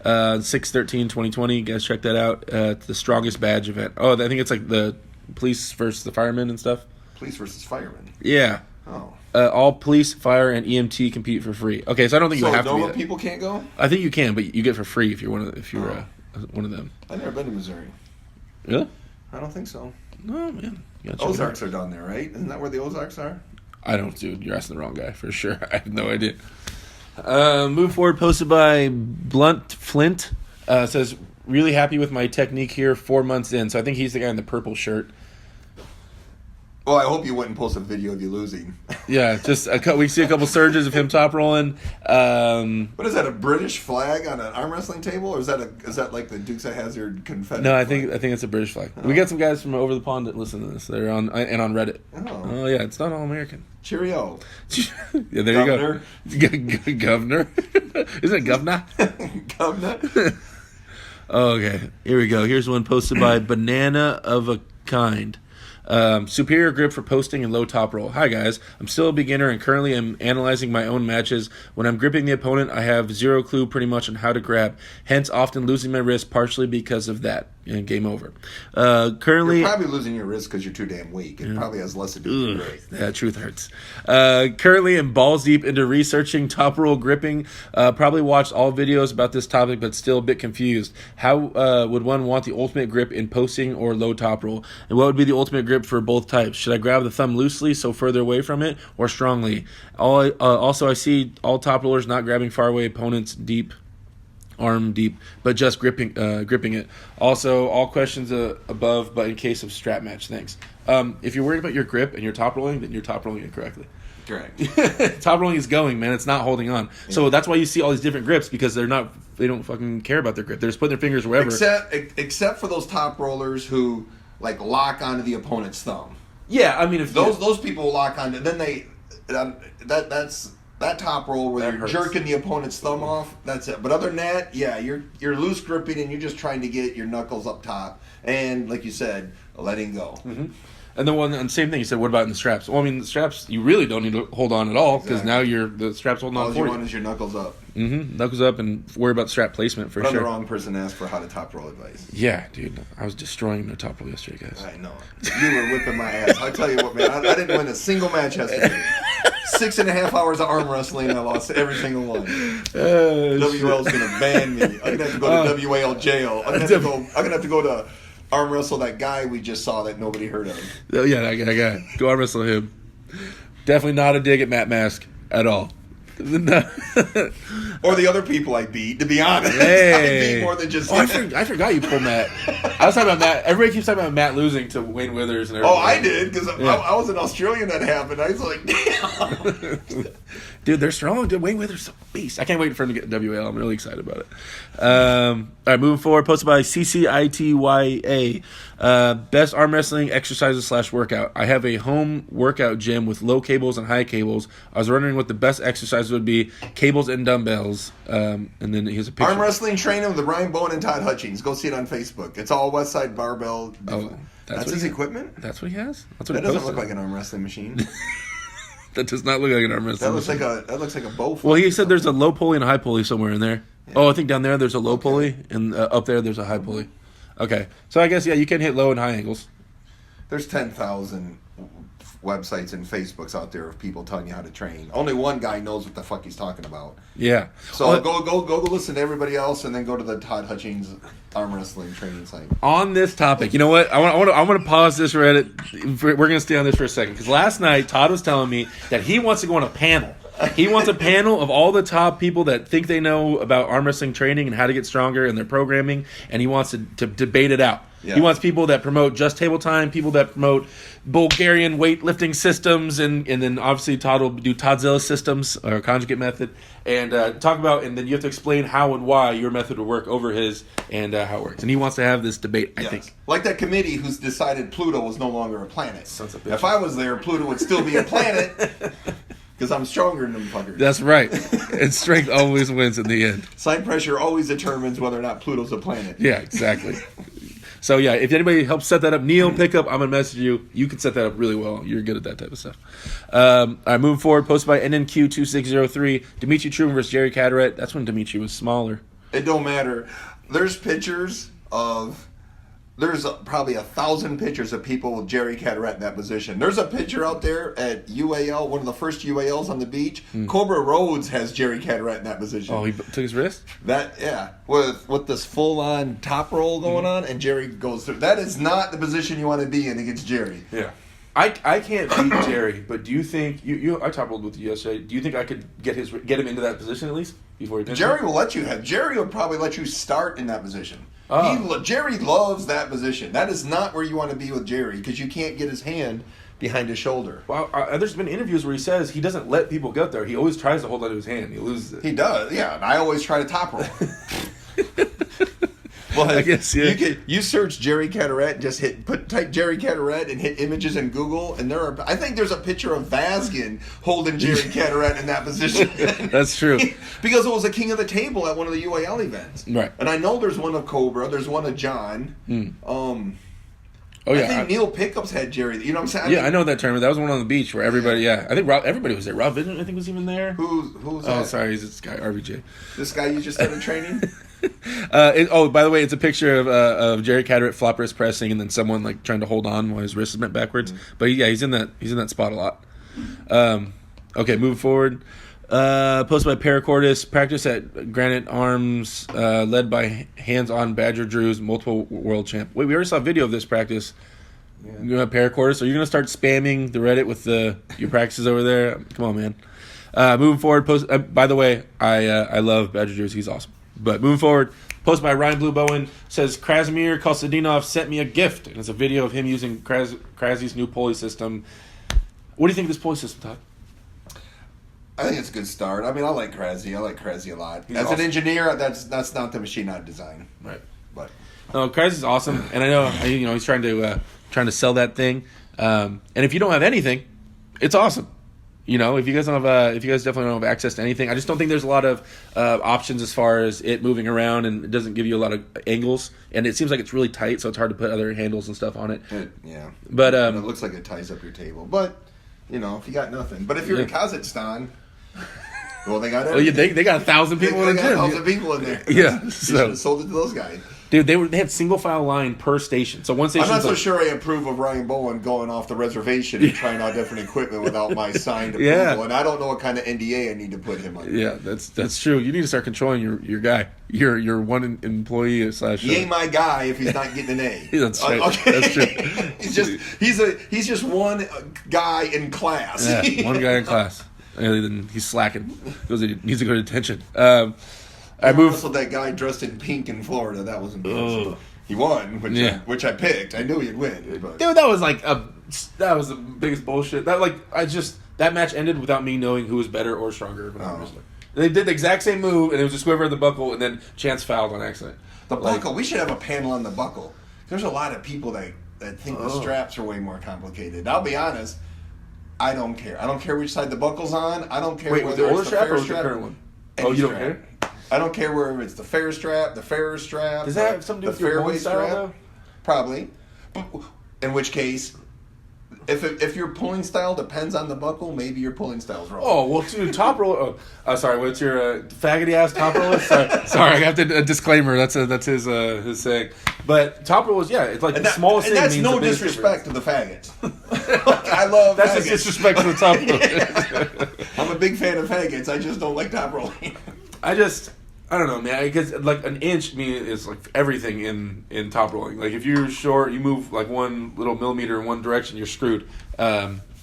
6/13/2020. Guys, check that out. It's the strongest badge event. Oh, I think it's like the police versus the firemen and stuff. Police versus firemen. Yeah. Oh. All police, fire, and EMT compete for free. Okay, so I don't think you have to be. So people can't go? I think you can, but you get for free if you're one of them. I've never been to Missouri. Really? I don't think so. Oh man, Ozarks are down there, right? Isn't that where the Ozarks are? I don't, dude. You're asking the wrong guy for sure. I have no idea. Move forward. Posted by Blunt Flint. Says really happy with my technique here. 4 months in, so I think he's the guy in the purple shirt. Well, I hope you wouldn't post a video of you losing. Yeah, just we see a couple surges of him top rolling. What is that? A British flag on an arm wrestling table, or is that like the Dukes of Hazzard confetti? No, I flag? think it's a British flag. Oh. We got some guys from over the pond that listen to this. They're on Reddit. Oh yeah, it's not all American. Cheerio. Yeah, there Governor. You go. Governor. Isn't it governor? Governor. Okay, here we go. Here's one posted by Banana of a Kind. Superior grip for posting and low top roll. Hi guys, I'm still a beginner and currently am analyzing my own matches. When I'm gripping the opponent, I have zero clue pretty much on how to grab, hence often losing my wrist partially because of that. And game over. Currently, you're probably losing your wrist because you're too damn weak. It probably has less to do with your wrist. Yeah, truth hurts. Currently, I'm balls deep into researching top roll gripping. Probably watched all videos about this topic, but still a bit confused. How would one want the ultimate grip in posting or low top roll? And what would be the ultimate grip for both types? Should I grab the thumb loosely, so further away from it, or strongly? Also, I see all top rollers not grabbing far away opponents deep. Arm deep, but just gripping it. Also, all questions above, but in case of strap match, thanks. If you're worried about your grip and you're top rolling, then you're top rolling incorrectly. Correct. Top rolling is going, man. It's not holding on. Yeah. So that's why you see all these different grips, because they don't fucking care about their grip. They're just putting their fingers wherever. Except for those top rollers who like lock onto the opponent's thumb. Yeah, I mean, if those people lock onto, then that's. That top roll where you're jerking the opponent's thumb off, that's it. But other than that, yeah, you're loose gripping and you're just trying to get your knuckles up top. And like you said, letting go. Mm-hmm. And same thing, you said, what about in the straps? Well, I mean, the straps, you really don't need to hold on at all, because now the straps holding on for you. All you want is your knuckles up. Mm-hmm. Knuckles up, and worry about strap placement for sure. I'm the wrong person to ask for how to top roll advice. Yeah, dude. I was destroying their top roll yesterday, guys. I know. You were whipping my ass. I tell you what, man, I didn't win a single match yesterday. 6.5 hours of arm wrestling, and I lost every single one. WL's going to ban me. I'm going to have to go to WAL jail. I'm going to have to go to arm wrestle that guy we just saw that nobody heard of. Oh, yeah, that guy. Go arm wrestle him. Definitely not a dig at Matt Mask at all. Or the other people I beat, to be honest. Hey. I beat more than just him. I forgot you pulled Matt. I was talking about Matt. Everybody keeps talking about Matt losing to Wayne Withers and everything. Oh, I did, because I was in Australia when that happened. I was like, damn. Dude, they're strong. Dude, Wayne Withers is a beast. I can't wait for him to get WL. I'm really excited about it. All right, moving forward. Posted by CCITYA. Best arm wrestling exercises / workout. I have a home workout gym with low cables and high cables. I was wondering what the best exercises would be. Cables and dumbbells. And then here's a picture. Arm wrestling training with Ryan Bowen and Todd Hutchings. Go see it on Facebook. It's all Westside Barbell. Oh, that's his equipment? That's what he has? That's what that doesn't look like an arm wrestling machine. That does not look like an arm wrestling machine. That looks like a bow. Well, he said there's a low pulley and a high pulley somewhere in there. Yeah. Oh, I think down there there's a low pulley, and up there there's a high pulley. Okay. So I guess, yeah, you can hit low and high angles. There's 10,000 websites and Facebooks out there of people telling you how to train. Only one guy knows what the fuck he's talking about. Yeah. So go listen to everybody else, and then go to the Todd Hutchings arm wrestling training site. On this topic, you know what? I want to pause this Reddit. We're going to stay on this for a second, because last night Todd was telling me that he wants to go on a panel. He wants a panel of all the top people that think they know about arm wrestling training and how to get stronger and their programming, and he wants to debate it out. Yeah. He wants people that promote just table time, people that promote Bulgarian weightlifting systems, and then obviously Todd will do Toddzilla systems or conjugate method, and talk about, and then you have to explain how and why your method would work over his, and how it works. And he wants to have this debate, I think. Like that committee who's decided Pluto was no longer a planet. If I was there, Pluto would still be a planet. Because I'm stronger than them fuckers. That's right. And strength always wins in the end. Side pressure always determines whether or not Pluto's a planet. Yeah, exactly. So, yeah, if anybody helps set that up, Neil, pick up, I'm going to message you. You can set that up really well. You're good at that type of stuff. All right, moving forward, posted by NNQ2603, Dimitri Truman versus Jerry Caderet. That's when Dimitri was smaller. It don't matter. There's pictures of there's probably 1,000 pictures of people with Jerry Caderet in that position. There's a picture out there at UAL, one of the first UALs on the beach. Cobra Rhodes has Jerry Caderet in that position. Oh, he took his wrist? With this full-on top roll going on, and Jerry goes through. That is not the position you want to be in against Jerry. Yeah. I can't beat Jerry, but do you think I top rolled with you yesterday? Do you think I could get him into that position at least before he Jerry will let you have. Jerry would probably let you start in that position. Jerry loves that position. That is not where you want to be with Jerry because you can't get his hand behind his shoulder. Well, there's been interviews where he says he doesn't let people get there. He always tries to hold on to his hand. He loses it. He does, yeah. And I always try to top roll. Well, I guess, yeah. You search Jerry Caderet, just type Jerry Caderet and hit images in Google, and I think there's a picture of Vazgen holding Jerry Caderet in that position. That's true. Because it was a king of the table at one of the UAL events. Right. And I know there's one of Cobra, there's one of John. Oh yeah, I think Neil Pickups had Jerry. You know what I'm saying? I know that tournament. That was one on the beach where everybody. Yeah, I think everybody was there. Rob Vincent, I think, was even there. Who's that? Oh, sorry, he's this guy RVJ. This guy you just started training. By the way, it's a picture of Jerry Caderet flop wrist pressing, and then someone like trying to hold on while his wrist is bent backwards. But yeah, he's in that spot a lot. Okay, moving forward. Posted by Paracordis, practice at Granite Arms, led by hands-on Badger Drews, multiple world champ. Wait, we already saw a video of this practice. Yeah. You know, Paracordis, are you going to start spamming the Reddit with your practices over there? Come on, man. Moving forward, by the way, I love Badger Drews. He's awesome. But moving forward, posted by Ryan Blue Bowen, says Krasimir Kostadinov sent me a gift. And it's a video of him using Krasy's new pulley system. What do you think of this pulley system, Todd? I think it's a good start. I mean, I like Krasy. I like Krasy a lot. He's As awesome. an engineer, that's not the machine I design. Right. But Krasy's awesome, and I know he's trying to sell that thing. And if you don't have anything, it's awesome. If you guys definitely don't have access to anything, I just don't think there's a lot of options as far as it moving around, and it doesn't give you a lot of angles. And it seems like it's really tight, so it's hard to put other handles and stuff on it. Yeah. But it looks like it ties up your table. But if you got nothing, but if you're in Kazakhstan. Well, they got everything. They got 1,000 people in the gym. 1,000 people in there. Yeah, you should have sold it to those guys. Dude, they had single file line per station. So one station. I'm not so sure I approve of Ryan Bowen going off the reservation and trying out different equipment without my signed approval. And I don't know what kind of NDA I need to put him under. Yeah, that's true. You need to start controlling your guy. Your one employee / He ain't my guy if he's not getting an A. That's right. Okay. That's true. he's just one guy in class. Yeah, one guy in class. And then he's slacking. He needs to go to detention. I wrestled that guy dressed in pink in Florida. That was impressive. He won, which I picked. I knew he'd win. But. Dude, that was the biggest bullshit. That match ended without me knowing who was better or stronger. They did the exact same move, and it was a squiver of the buckle, and then Chance fouled on accident. The buckle. We should have a panel on the buckle. There's a lot of people that think the straps are way more complicated. I'll be honest. I don't care. I don't care which side the buckle's on. I don't care whether the older it's the strap fair or the current one. You don't care? I don't care whether it's the fair strap, the fairer strap. Does that have something to do with your pulling style, though? Probably. In which case, if your pulling style depends on the buckle, maybe your pulling style's wrong. Oh, well, dude, top roller. Sorry, what's your faggoty ass top roller? Sorry, I have to disclaimer. That's his saying. But top rollers, it's like the smallest thing. And that's means no the disrespect to the faggots. I love that's faggots. Just disrespect to the top rollers. I'm a big fan of faggots. I just don't like top rolling. I don't know, man. Because like an inch is like everything in top rolling. Like if you're short, you move like one little millimeter in one direction, you're screwed.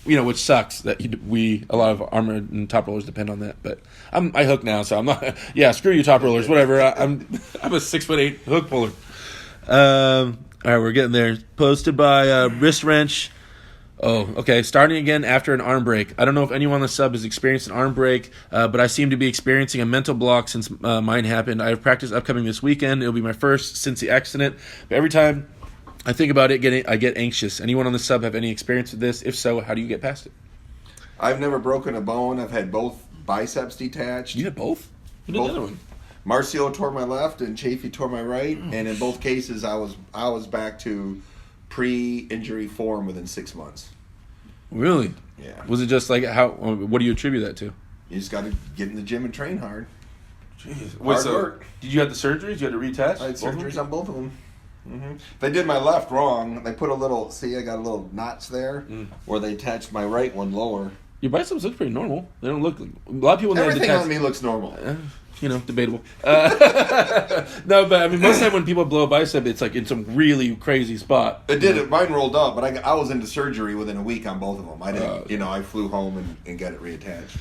Which sucks that a lot of armor and top rollers depend on that. But I hook now, so I'm not. Yeah, screw you, top rollers. Whatever. I'm a 6'8" hook puller. All right, we're getting there. Posted by Wrist Wrench. Oh, okay. Starting again after an arm break. I don't know if anyone on the sub has experienced an arm break, but I seem to be experiencing a mental block since mine happened. I have practice upcoming this weekend. It'll be my first since the accident. But every time I think about it, I get anxious. Anyone on the sub have any experience with this? If so, how do you get past it? I've never broken a bone. I've had both biceps detached. You had both? Who did the other one? Marcio tore my left and Chafee tore my right. Oh, and in both cases, I was back to pre-injury form within 6 months. Really? Yeah. Was it just like what do you attribute that to? You just got to get in the gym and train hard. Jeez. Hard work. Did you have the surgeries? You had to reattach? I had surgeries on both of them. Mm-hmm. They did my left wrong. They put a little, see, I got a little notch there where they attached my right one lower. Your biceps look pretty normal. They don't look, a lot of people... Everything on me looks normal. Debatable. No, but I mean, most of the time when people blow a bicep, it's like in some really crazy spot. It did. Mine rolled up, but I was into surgery within a week on both of them. I didn't, I flew home and got it reattached.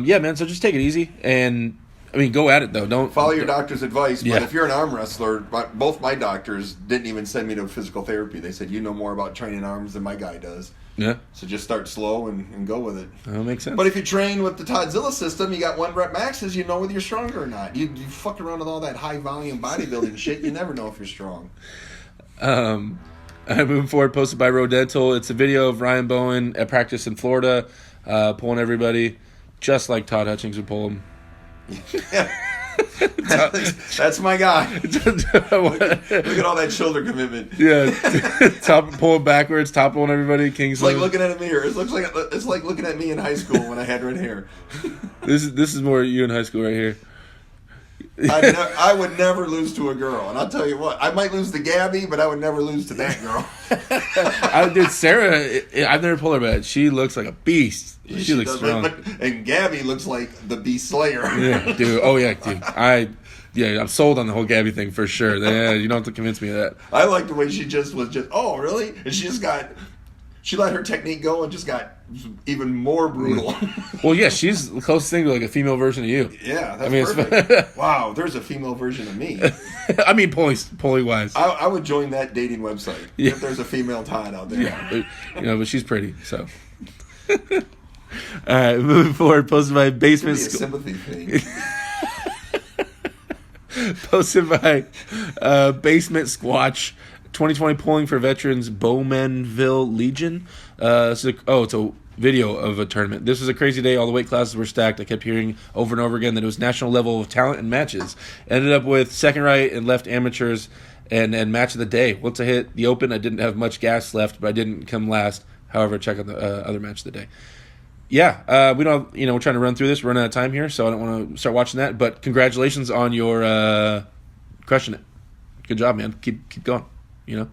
Yeah, man. So just take it easy, and I mean, go at it though. Don't follow your doctor's advice. But if you're an arm wrestler, both my doctors didn't even send me to physical therapy. They said you know more about training arms than my guy does. Yeah. So just start slow and go with it. That makes sense. But if you train with the Toddzilla system, you got 1 rep maxes, you know whether you're stronger or not. You fuck around with all that high volume bodybuilding shit, you never know if you're strong. Moving forward, posted by Row Dental. It's a video of Ryan Bowen at practice in Florida, pulling everybody just like Todd Hutchings would pull him. That's my guy. Look at all that shoulder commitment. Yeah, top pulling backwards, top pulling everybody. It's like looking at a mirror. It's like looking at me in high school when I had red hair. This is more you in high school right here. I would never lose to a girl, and I'll tell you what, I might lose to Gabby, but I would never lose to that girl. Dude, Sarah, I've never pulled her, but she looks like a beast. She looks strong. And Gabby looks like the Beast Slayer. Yeah, dude. Oh, yeah, dude. I'm sold on the whole Gabby thing for sure. Yeah, you don't have to convince me of that. I like the way she just was oh, really? And she let her technique go and just got even more brutal. Well, yeah, she's the closest thing to like a female version of you. Yeah, that's perfect. Wow, there's a female version of me. I mean, pulley wise. I would join that dating website if there's a female Todd out there. Yeah, but she's pretty, so. All right, moving forward, posted by Basement sympathy thing. Posted by Basement Squatch. 2020 polling for veterans Bowmanville Legion. It's a video of a tournament. This was a crazy day. All the weight classes were stacked. I kept hearing over and over again that it was national level of talent and matches. Ended up with second right and left amateurs and match of the day. Once I hit the open, I didn't have much gas left, but I didn't come last. However, check out the other match of the day. Yeah, we don't. We're trying to run through this. We're running out of time here, so I don't want to start watching that. But congratulations on your crushing it. Good job, man. Keep going. All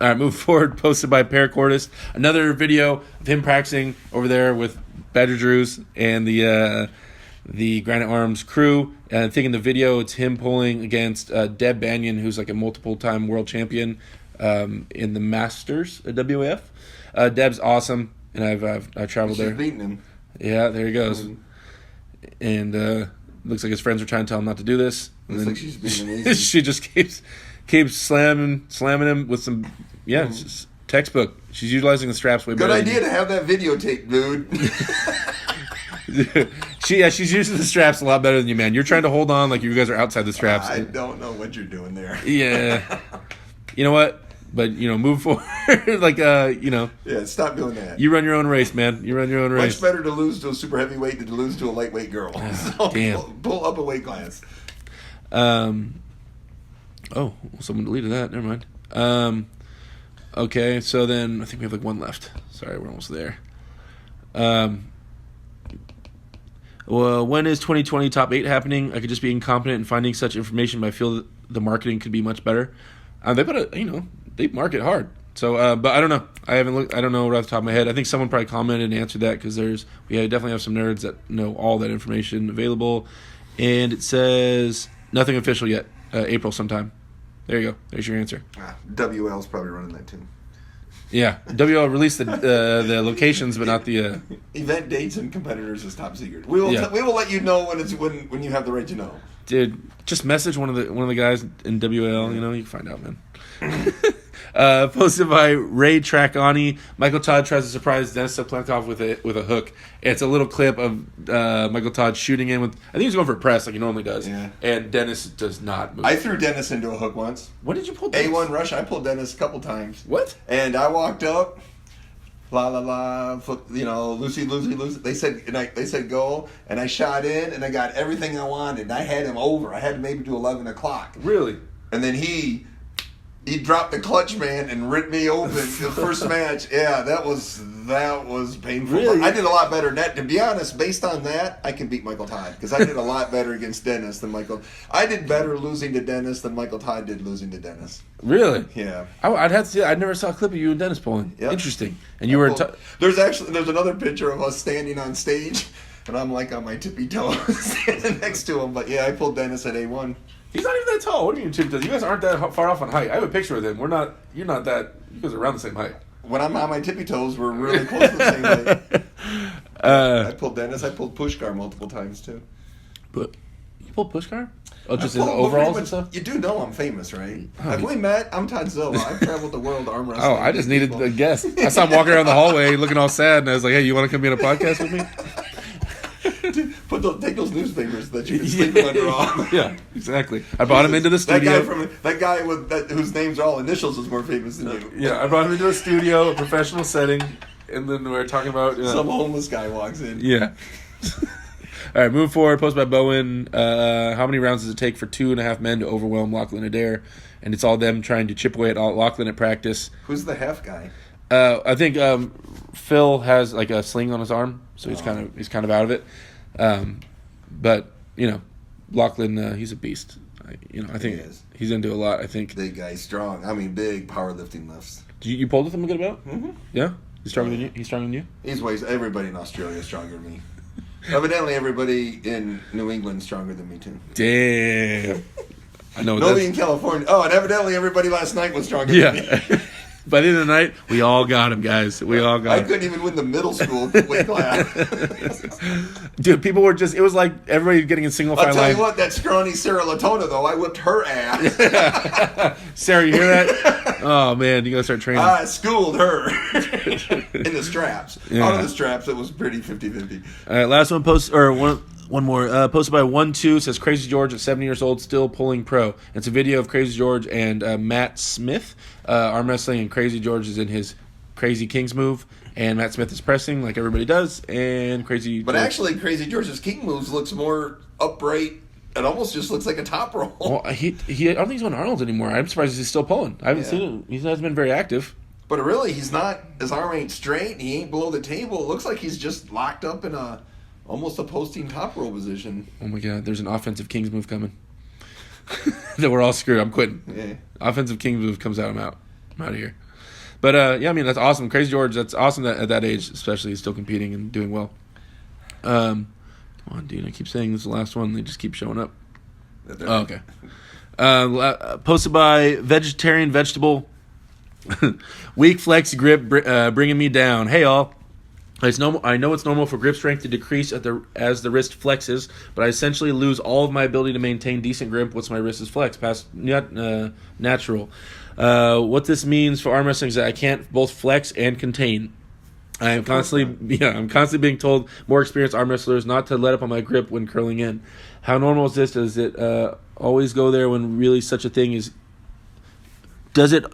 right, move forward. Posted by Paracortis. Another video of him practicing over there with Badger Drews and the Granite Arms crew. And I think in the video, it's him pulling against Deb Banyan, who's like a multiple-time world champion in the Masters at WAF. Deb's awesome, and I've traveled there. She's beating him. Yeah, there he goes. And looks like his friends are trying to tell him not to do this. Looks like she's being amazing. She just keeps slamming him with some it's just textbook. She's utilizing the straps way better. Good idea to have that videotape, dude. She's using the straps a lot better than you, man. You're trying to hold on like you guys are outside the straps. I don't know what you're doing there. Yeah. You know what? But move forward. Yeah, stop doing that. You run your own race, man. You run your own race. Much better to lose to a super heavyweight than to lose to a lightweight girl. So damn. Pull up a weight class. Oh, someone deleted that. Never mind. Okay, so then I think we have like one left. Sorry, we're almost there. Well, when is 2020 top 8 happening? I could just be incompetent in finding such information, but I feel that the marketing could be much better. They market hard. So, but I don't know. I haven't looked. I don't know right off the top of my head. I think someone probably commented and answered that because we definitely have some nerds that know all that information available. And it says nothing official yet. April sometime. There you go. There's your answer. WL's probably running that too. Yeah, WL released the locations, but not the event dates and competitors is top secret. We will let you know when you have the right to know. Dude, just message one of the guys in WL. You can find out, man. Posted by Ray Trackani. Michael Todd tries to surprise Dennis Plankoff with a hook. It's a little clip of Michael Todd shooting in with. I think he's going for a press like he normally does. Yeah. And Dennis does not move. I threw Dennis into a hook once. What did you pull? Dennis? A1 rush. I pulled Dennis a couple times. What? And I walked up. La la la, Lucy. They said go, and I shot in, and I got everything I wanted. And I had him over. I had to maybe do 11 o'clock. Really? And then he he dropped the clutch man and ripped me open the first match. Yeah, that was painful. Really? I did a lot better than that. To be honest, based on that, I can beat Michael Todd because I did a lot better against Dennis than Michael. I did better losing to Dennis than Michael Todd did losing to Dennis. Really? Yeah. I'd have to see. I never saw a clip of you and Dennis bowling. Yep. Interesting. And you there's another picture of us standing on stage, and I'm like on my tippy toes standing next to him. But yeah, I pulled Dennis at A1. He's not even that tall. What do you mean, you guys aren't that far off on height. I have a picture with him. You're not that. You guys are around the same height. When I'm on my tippy toes, we're really close to the same height. I pulled Dennis. I pulled Pushkar multiple times too. But you pulled Pushkar? Oh, just in the overalls and stuff? You do know I'm famous, right? Have we met? I'm Toddzilla. I've traveled the world arm wrestling. Oh, I just needed a guest. I saw him walking around the hallway looking all sad, and I was like, hey, you want to come be on a podcast with me? Take those newspapers that you can sleep under off. Yeah, exactly. I brought him into the studio. That guy whose names are all initials is more famous than you. Yeah, I brought him into a studio, a professional setting, and then we were talking about... Some homeless guy walks in. Yeah. All right, moving forward. Post by Bowen. How many rounds does it take for 2.5 men to overwhelm Lachlan Adair? And it's all them trying to chip away at Lachlan at practice. Who's the half guy? I think Phil has like a sling on his arm, so he's kind of out of it. But Lachlan, he's a beast. I think he's gonna do a lot. I think big guy, strong. I mean, big powerlifting lifts. You pulled with him a good amount? Mm-hmm. Yeah, he's stronger than you. He's stronger than you. He's everybody in Australia is stronger than me. Evidently, everybody in New England is stronger than me too. Damn. I know. Nobody in California. Oh, and evidently everybody last night was stronger than me. By the end of the night, we all got him, guys. We all got him. I couldn't even win the middle school weight class. Dude, people were it was like everybody getting in single file line. I'll tell you what, that scrawny Sarah Latona, though, I whipped her ass. Sarah, you hear that? Oh, man, you got to start training. I schooled her in the straps. Yeah. Out of the straps, it was pretty 50-50. All right, last one, one more. Posted by 1-2 says Crazy George at 70 years old still pulling pro. It's a video of Crazy George and Matt Smith arm wrestling, and Crazy George is in his Crazy Kings move, and Matt Smith is pressing like everybody does, and actually, Crazy George's King moves looks more upright. It almost just looks like a top roll. Well, I don't think he's on Arnold's anymore. I'm surprised he's still pulling. I haven't seen him. He hasn't been very active. But really, he's not. His arm ain't straight. He ain't below the table. It looks like he's just locked up in almost a posting top roll position. Oh my God! There's an offensive Kings move coming. That we're all screwed. I'm quitting. Yeah. Offensive Kings move comes out. I'm out. I'm out of here. But I mean that's awesome. Crazy George. That's awesome that at that age, especially, he's still competing and doing well. Come on, dude. I keep saying this is the last one. They just keep showing up. Oh, okay. Posted by Vegetarian Vegetable. Weak flex grip bringing me down. Hey, all. I know it's normal for grip strength to decrease as the wrist flexes, but I essentially lose all of my ability to maintain decent grip once my wrist is flexed past natural. What this means for arm wrestling is that I can't both flex and contain. I'm constantly being told more experienced arm wrestlers not to let up on my grip when curling in. How normal is this? Does it always go there when really such a thing is? Does it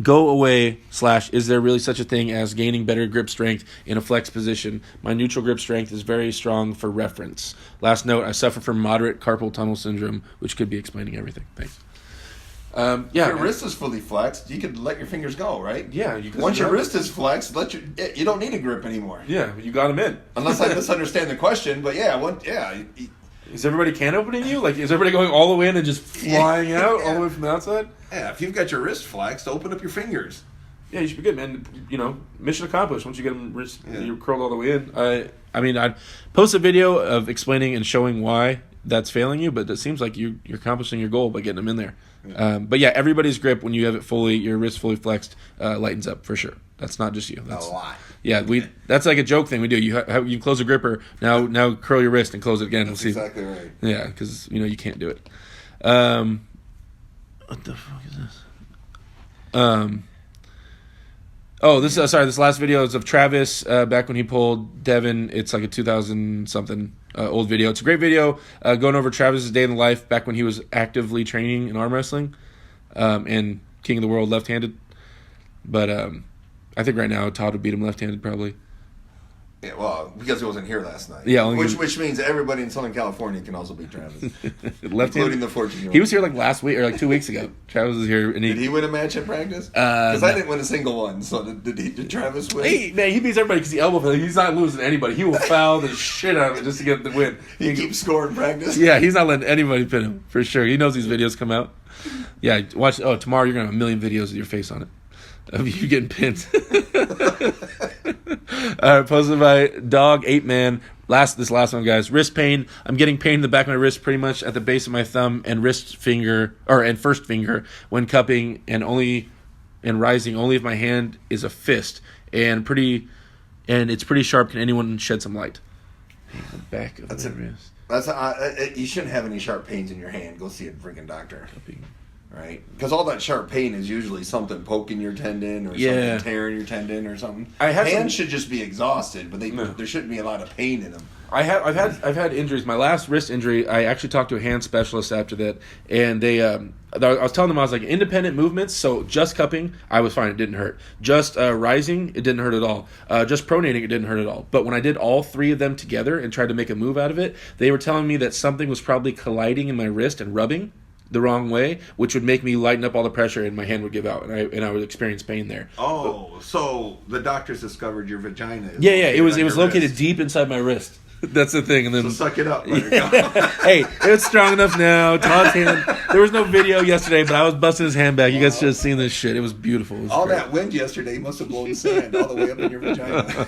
go away / is there really such a thing as gaining better grip strength in a flex position? My neutral grip strength is very strong for reference. Last note, I suffer from moderate carpal tunnel syndrome, which could be explaining everything. Thanks. Your wrist is fully flexed. You could let your fingers go, right? Yeah. Once your wrist is flexed, you don't need a grip anymore. Yeah, you got them in. Unless I misunderstand the question, but Is everybody can opening you? Like, is everybody going all the way in and just flying out all the way from the outside? Yeah, if you've got your wrist flexed, open up your fingers. Yeah, you should be good, man. Mission accomplished once you get them you're curled all the way in. I mean, I'd post a video of explaining and showing why that's failing you, but it seems like you're accomplishing your goal by getting them in there. Yeah. But yeah, everybody's grip, when you have it fully, your wrist fully flexed, lightens up for sure. That's not just you. That's a lot. Yeah, that's like a joke thing we do. You close a gripper, now curl your wrist and close it again. That's exactly right. Yeah, because you can't do it. What the fuck is this? This last video is of Travis back when he pulled Devin. It's like a 2000-something old video. It's a great video going over Travis's day in the life back when he was actively training in arm wrestling and King of the World left-handed. But I think right now Todd would beat him left-handed probably. Yeah, well, because he wasn't here last night. Yeah, which means everybody in Southern California can also beat Travis, including the 14-year-old. He was here like last week or like 2 weeks ago. Travis was here, and did he win a match at practice? Because I didn't win a single one. So did Travis win? He beats everybody because he elbow. He's not losing to anybody. He will foul the shit out of it just to get the win. He keeps scoring practice. Yeah, he's not letting anybody pin him for sure. He knows these videos come out. Yeah, watch. Oh, tomorrow you're gonna have a million videos with your face on it of you getting pinned. Posted by Dog 8Man. This last one, guys. Wrist pain. I'm getting pain in the back of my wrist, pretty much at the base of my thumb and first finger when cupping, and rising only if my hand is a fist and it's pretty sharp. Can anyone shed some light? The back of the wrist. You shouldn't have any sharp pains in your hand. Go see a freaking doctor. Cupping. Right? Because all that sharp pain is usually something poking your tendon or something tearing your tendon or something. Hands should just be exhausted, but there shouldn't be a lot of pain in them. I've had injuries. My last wrist injury, I actually talked to a hand specialist after that, and they I was telling them, I was like, independent movements, so just cupping, I was fine, it didn't hurt. Just rising, it didn't hurt at all. Just pronating, it didn't hurt at all. But when I did all three of them together and tried to make a move out of it, they were telling me that something was probably colliding in my wrist and rubbing the wrong way, which would make me lighten up all the pressure and my hand would give out, and I would experience pain there. So the doctors discovered your vagina. It was located deep inside my wrist. That's the thing. And then suck it up. Hey, it's strong enough now. Todd's hand. There was no video yesterday, but I was busting his hand back. You guys should have seen this shit. It was beautiful. It was all great. That wind yesterday must have blown sand all the way up in your vagina.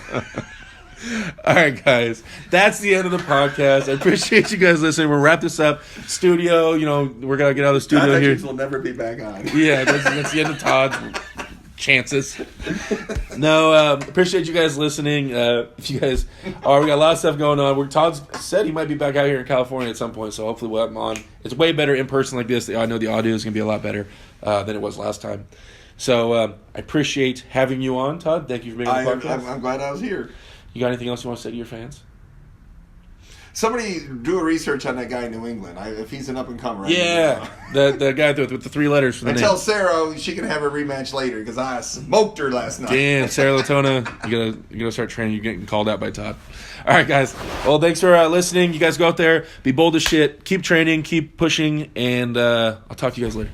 All right, guys. That's the end of the podcast. I appreciate you guys listening. We'll wrap this up. Studio, we're going to get out of the studio here. Will never be back on. Yeah, that's the end of Todd's chances. No, appreciate you guys listening. If you guys we got a lot of stuff going on. Todd said he might be back out here in California at some point, so hopefully we'll have him on. It's way better in person like this. I know the audio is going to be a lot better than it was last time. So I appreciate having you on, Todd. Thank you for being on the podcast. I'm glad I was here. You got anything else you want to say to your fans? Somebody do a research on that guy in New England. If he's an up-and-comer. Yeah, the guy with the 3 letters for the name. Tell Sarah she can have a rematch later because I smoked her last night. Damn, Sarah Latona, you gotta start training. You're getting called out by Todd. All right, guys. Well, thanks for listening. You guys go out there, be bold as shit, keep training, keep pushing, and I'll talk to you guys later.